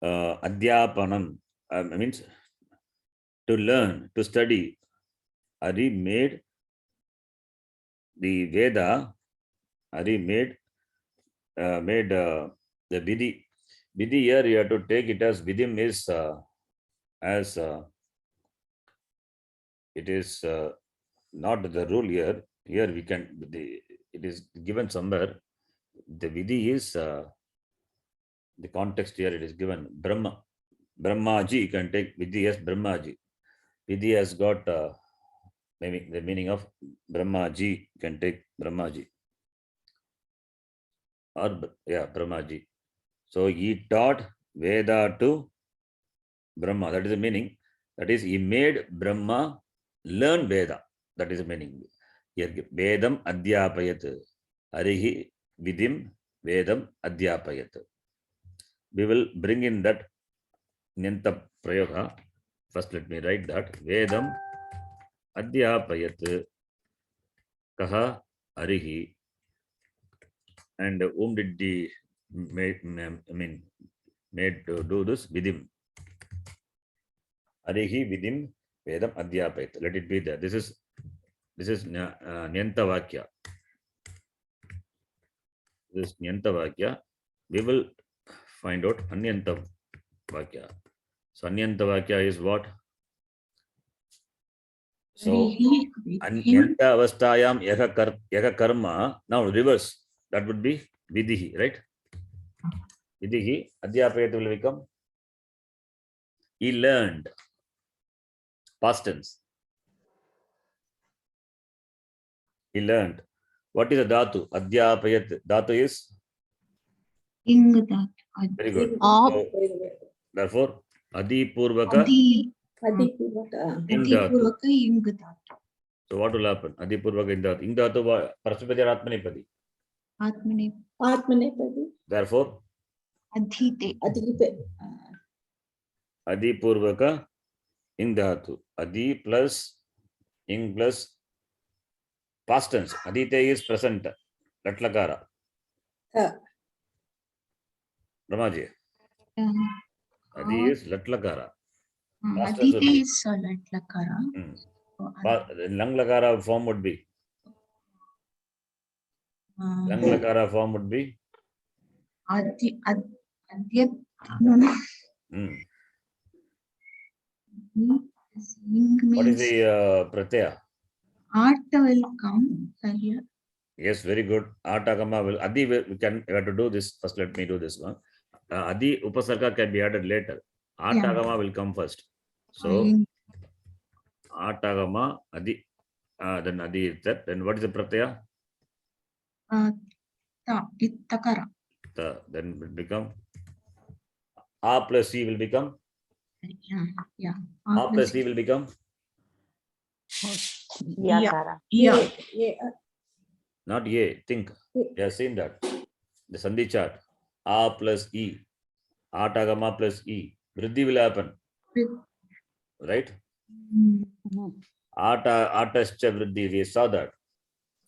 adhyapanam. Means to learn, to study. Ari made the Veda. Ari made the Vidhi. Vidhi here you have to take it as Vidim is as it is not the rule here. Here we can it is given somewhere. The Vidhi is the context here. It is given Brahma. Brahmaji, you can take Vidhi as Brahmaji. Vidhi has got maybe the meaning of Brahmaji. You can take Brahmaji. Or yeah, Brahmaji. So he taught Veda to Brahma. That is the meaning. That is, he made Brahma learn Veda. That is the meaning. Here, Vedam adhyapayat. Arihi vidim Vedam adhyapayat. We will bring in that Nyanta Prayoga. First, let me write that. Vedam adhyapayat kaha arihi. And whom did he made to do this? Vidim. Arihi vidim vedam adhyapayat. Let it be there. This is Nyanta Vakya. This is Nyanta Vakya. We will find out Anyanta Vakya. So Anyanta Vakya is what? So Anyanta Avastayam Yaha Karma. Now reverse. That would be Vidihi, right? Vidihi adhyapayat will become he learned. Past tense. He learned. What is a dhatu? Adhyapayat. Dhatu is? Ing dhatu. Very good. So, therefore, Adipurvaka Adipurvaka. ing dhatu. Adipurvaka ing dhatu. So what will happen? Adipurvaka ing dhatu. Ing dhatu Parasmapadi or Atmanepadi? Atmanepadi. Therefore, Adhite. Adipurvaka ing dhatu. Adi plus ing plus past tense. Adite is present. Latlakara. Ramaji. Adi is Latlakara. Adite is Latlakara. Lang Lakara form would be? Lang Lakara form would be? Adhyat. What is the pratyaya? Art will come here. Yes, very good. Atagama will. Adi we have to do this. First, let me do this one. Adi Upasarga can be added later. Atagama will come first. So, Atagama, Adi, then Adi is that. Then what is the pratyaya? Takara. Then it become A plus C will become? Yeah. A plus C will become? Yakara. Yeah. Not A, think. You have seen that. The Sandhi chart. A plus E. Atagama plus E. Vriddhi will happen. Right? Atascha vriddhi, we saw that.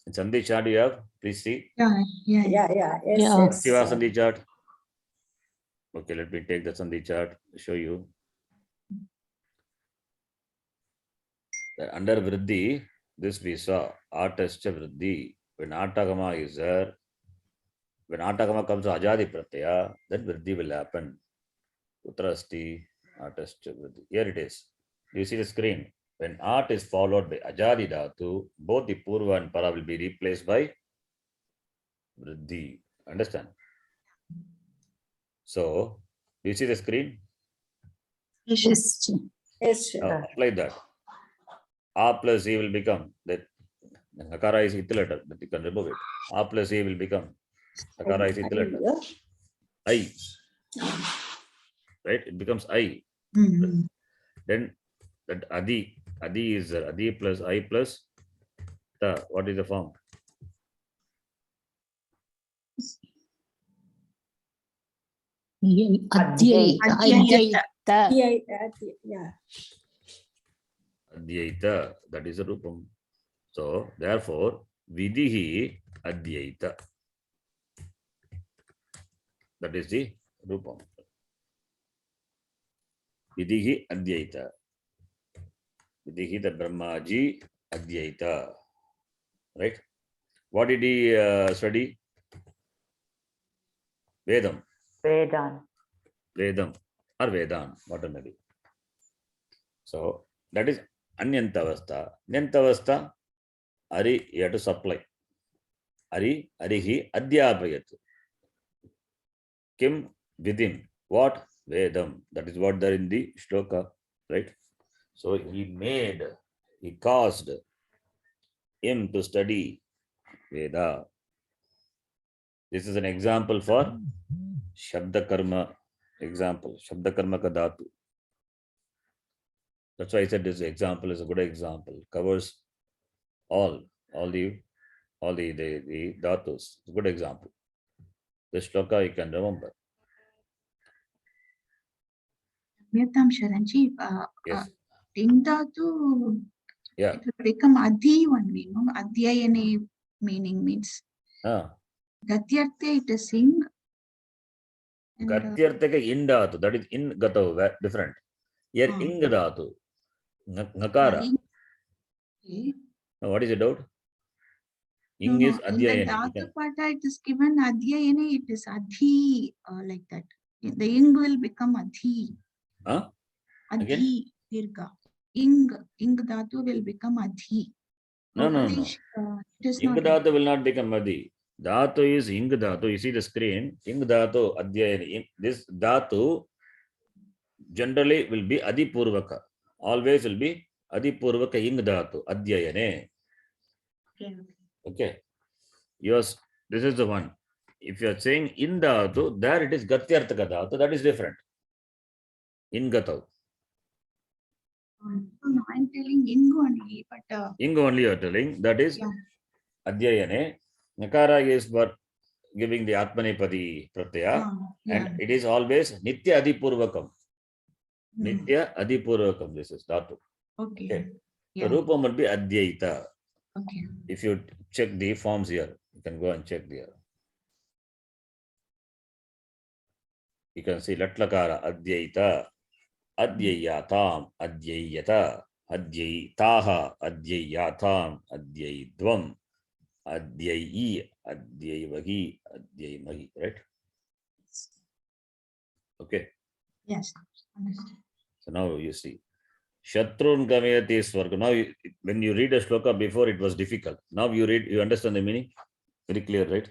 In Sandhi chart you have, please see. Yeah. Yeah, yes, Yeah. yes. Activa Sandhi chart. Okay, let me take the Sandhi chart, show you. Under vriddhi, this we saw, Atascha vriddhi. When Atagama is there, when Atagama comes to Ajadi Pratyaya, then vriddhi will happen. Utrasti, Atascha vriddhi. Here it is. Do you see the screen? When At is followed by Ajadi Dhatu, both the Purva and Para will be replaced by vriddhi. Understand? So, do you see the screen? Yes. Yes, Now, apply that. A plus E will become that. Nakara is ith letter, but you can remove it. A plus E will become Nakara is ith letter. I. Right? It becomes I. Mm. Then that Adi is Adi plus I plus Ta. What is the form? Adhyayita. Yeah. Adhyaita. That is the Rupam. So, therefore, Vidihi Adhyaita. That is the Rupam. Vidihi Adhyaita. Vidihi the Brahmaji Adhyaita. Right? What did he study? Vedam. Vedan. Vedam or Vedan, whatever may be. So that is Anyantavastha. Nyantavastha, Ari, you have to supply. Ari, Arihi, Adhyapayat. Kim, Vidim. What? Vedam. That is what there in the shloka, right? So he caused him to study Veda. This is an example for Shabda Karma example. Shabda Karma ka dhatu. That's why I said this example is a good example. Covers all the dhatus. It's a good example. This shloka you can remember. Myatam Sharanji, Yes. Dhatu, Yeah. it will become Adhi only, no? Adhyayane meaning means Gatyarthe it is sing. Gatyartha in dhatu. That is in gatav, different. Here ing dhatu. Nakara. Now, what is the doubt? Ing is In the adhyayane. Dhatu Pata, it is given Adhyayane, it is Adhi, like that. The ing will become Adhi. Huh? Adhi, Dirga. Ing Dhatu will become Adhi. No. It is Ing not. dhatu will not become adhi. Dhatu is ing dhatu. You see the screen. Ing dhatu adhyayane. This dhatu generally will be adipurvaka. Always will be adipurvaka ing dhatu adhyayane. Okay. Yours, this is the one. If you are saying in dhatu, there it is gatyartaka dhatu. That is different. In gatav. No, I'm telling ing only, but Ing only you are telling. That is adhyayane. Nakara is for giving the atmanepadi pratyaya. And it is always nitya adipurvakam. Nitya adipurvakam. This is dhatu. Okay. The rupam will be adhyaita. Okay. If you check the forms here, you can go and check there. You can see latlakara adhyaita, adhyayatam, adhyayata, adhyayitaha, adhyayatam, adhyaidvam, adhyayi, adhyayvahi, adhyaymahi, right? Okay. Yes. Understood. So now you see. Shatrun Gamayati Swarga. Now, when you read a shloka before, it was difficult. Now you read, you understand the meaning? Very clear, right?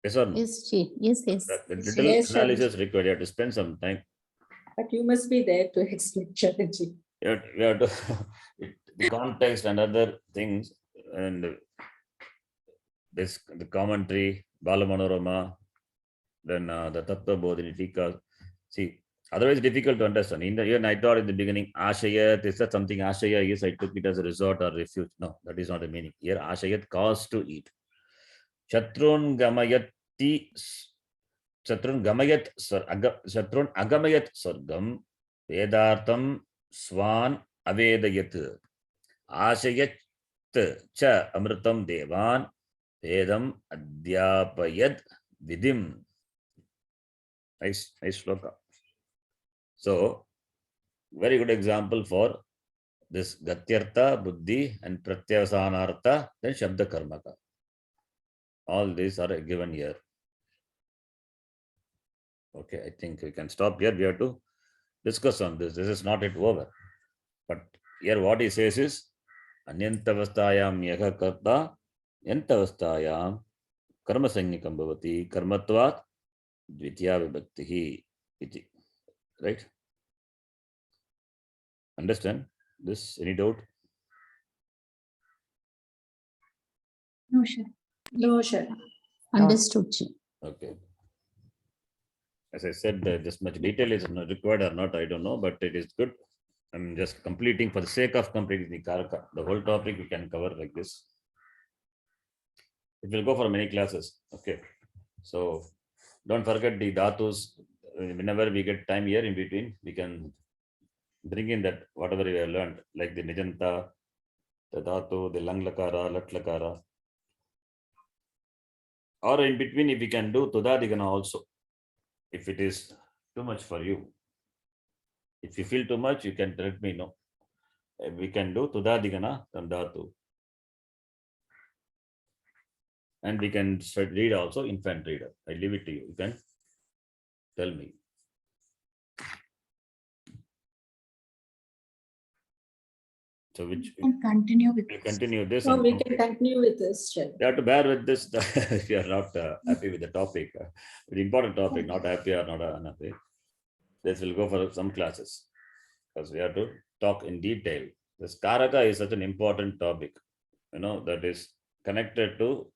Yes or no? Yes, Ji. Yes. The little analysis required. You have to spend some time. But you must be there to explain, Sharanji. You have to the context and other things, and this the commentary, Balamanorama, then the Tattva Bodhini Tika. See, otherwise difficult to understand. In the year I thought in the beginning, Ashayat is that something Ashaya is, I took it as a resort or refuge. No, that is not the meaning. Here Ashayat caused to eat. Shatrun Gamayati Shatrun Gamayat Shatrun Agamayat Sargam Vedartam Swan अवेदयत् आशयत् च अमृतं देवान् वेदम् अध्यापयत् विधिं. Nice shloka. So very good example for this gatyartha, buddhi and pratyavasanartha, then shabda karmaka. All these are given here. Okay, I think we can stop here. We have to discuss on this. This is not yet over. But here what he says is anyantavastayam yaha karta yantavastayam karma sanyikam bhavati karmatvat dvitiya vibhaktihi iti. Right? Understand this? Any doubt? No, sir. No, sure. Understood, Ji. Okay. As I said, this much detail is not required or not, I don't know, but it is good. I'm just completing for the sake of completing the Karaka. The whole topic we can cover like this. It will go for many classes. Okay. So don't forget the dhatus. Whenever we get time here in between, we can bring in that whatever we have learned, like the Nijanta, the dhatu, the Langlakara, Latlakara. Or in between, if we can do Tudadigana also. If it is too much for you. If you feel too much, you can let me know. We can do Tudadigana and Dhatu. And we can read also infant reader. I leave it to you. You can tell me. So which And continue with we'll this. continue this. No, and we can continue with this, sure. you have to bear with this if you are not happy with the topic. The important topic, not happy or not unhappy. This will go for some classes. Because we have to talk in detail. This Karaka is such an important topic, that is connected to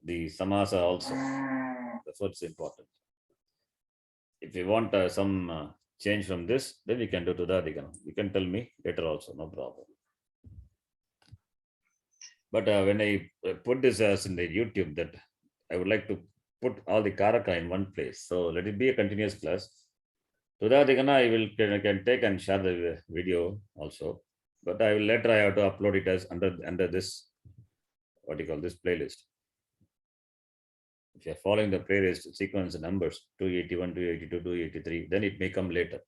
the Samasa also. That's what's important. If you want some change from this, then we can do Tudadigana. You can tell me later also, no problem. But when I put this as in the YouTube, that I would like to put all the Karaka in one place. So let it be a continuous class. Tudadigana, I can take and share the video also, but I will later I have to upload it as under this, what you call this playlist. If you are following the playlist sequence numbers 281, 282, 283, then it may come later.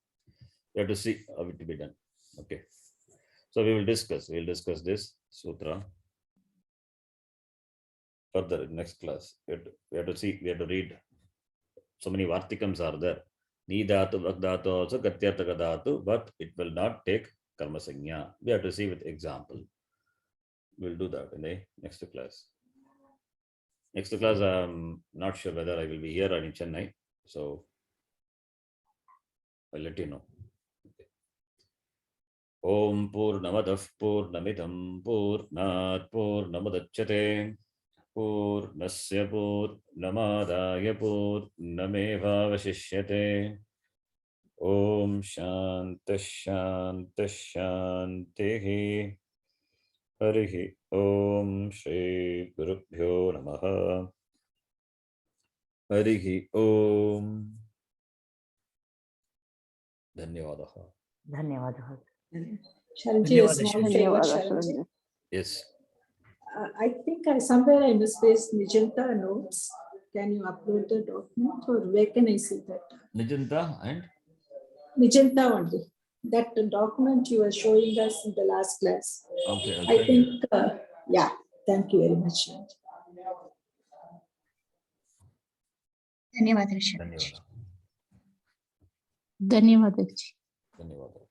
You have to see how it to be done. Okay. So we will discuss this sutra further in next class. We have to read. So many Vartikams are there. Ni dhatu, vak dhatu also gatyartaka dhatu, but it will not take karma sanya. We have to see with example. We'll do that in the next class. Next class, I'm not sure whether I will be here or in Chennai. So I'll let you know. Okay. Om Purnamadav Purnamidam Purnat Purnamadachyate Purnasya Purnamadaya Purnamevavashishyate. Om Shanti Shanti Shanti. Harihi Om Shri Gurubhyo Namaha. Harihi Om. Dhanyavadaha. धन्यवादः. Sharanji, a small favor, Sharanji. Yes. I think somewhere I misplaced Nijanta notes. Can you upload the document, or where can I see that? Nijanta and Nijanta only. That document you were showing us in the last class. okay. I think, yeah. Thank you very much, Sharanji. ಧನ್ಯವಾದ. Dhanyavadaha. ಧನ್ಯವಾದ. Dhanyavadaha.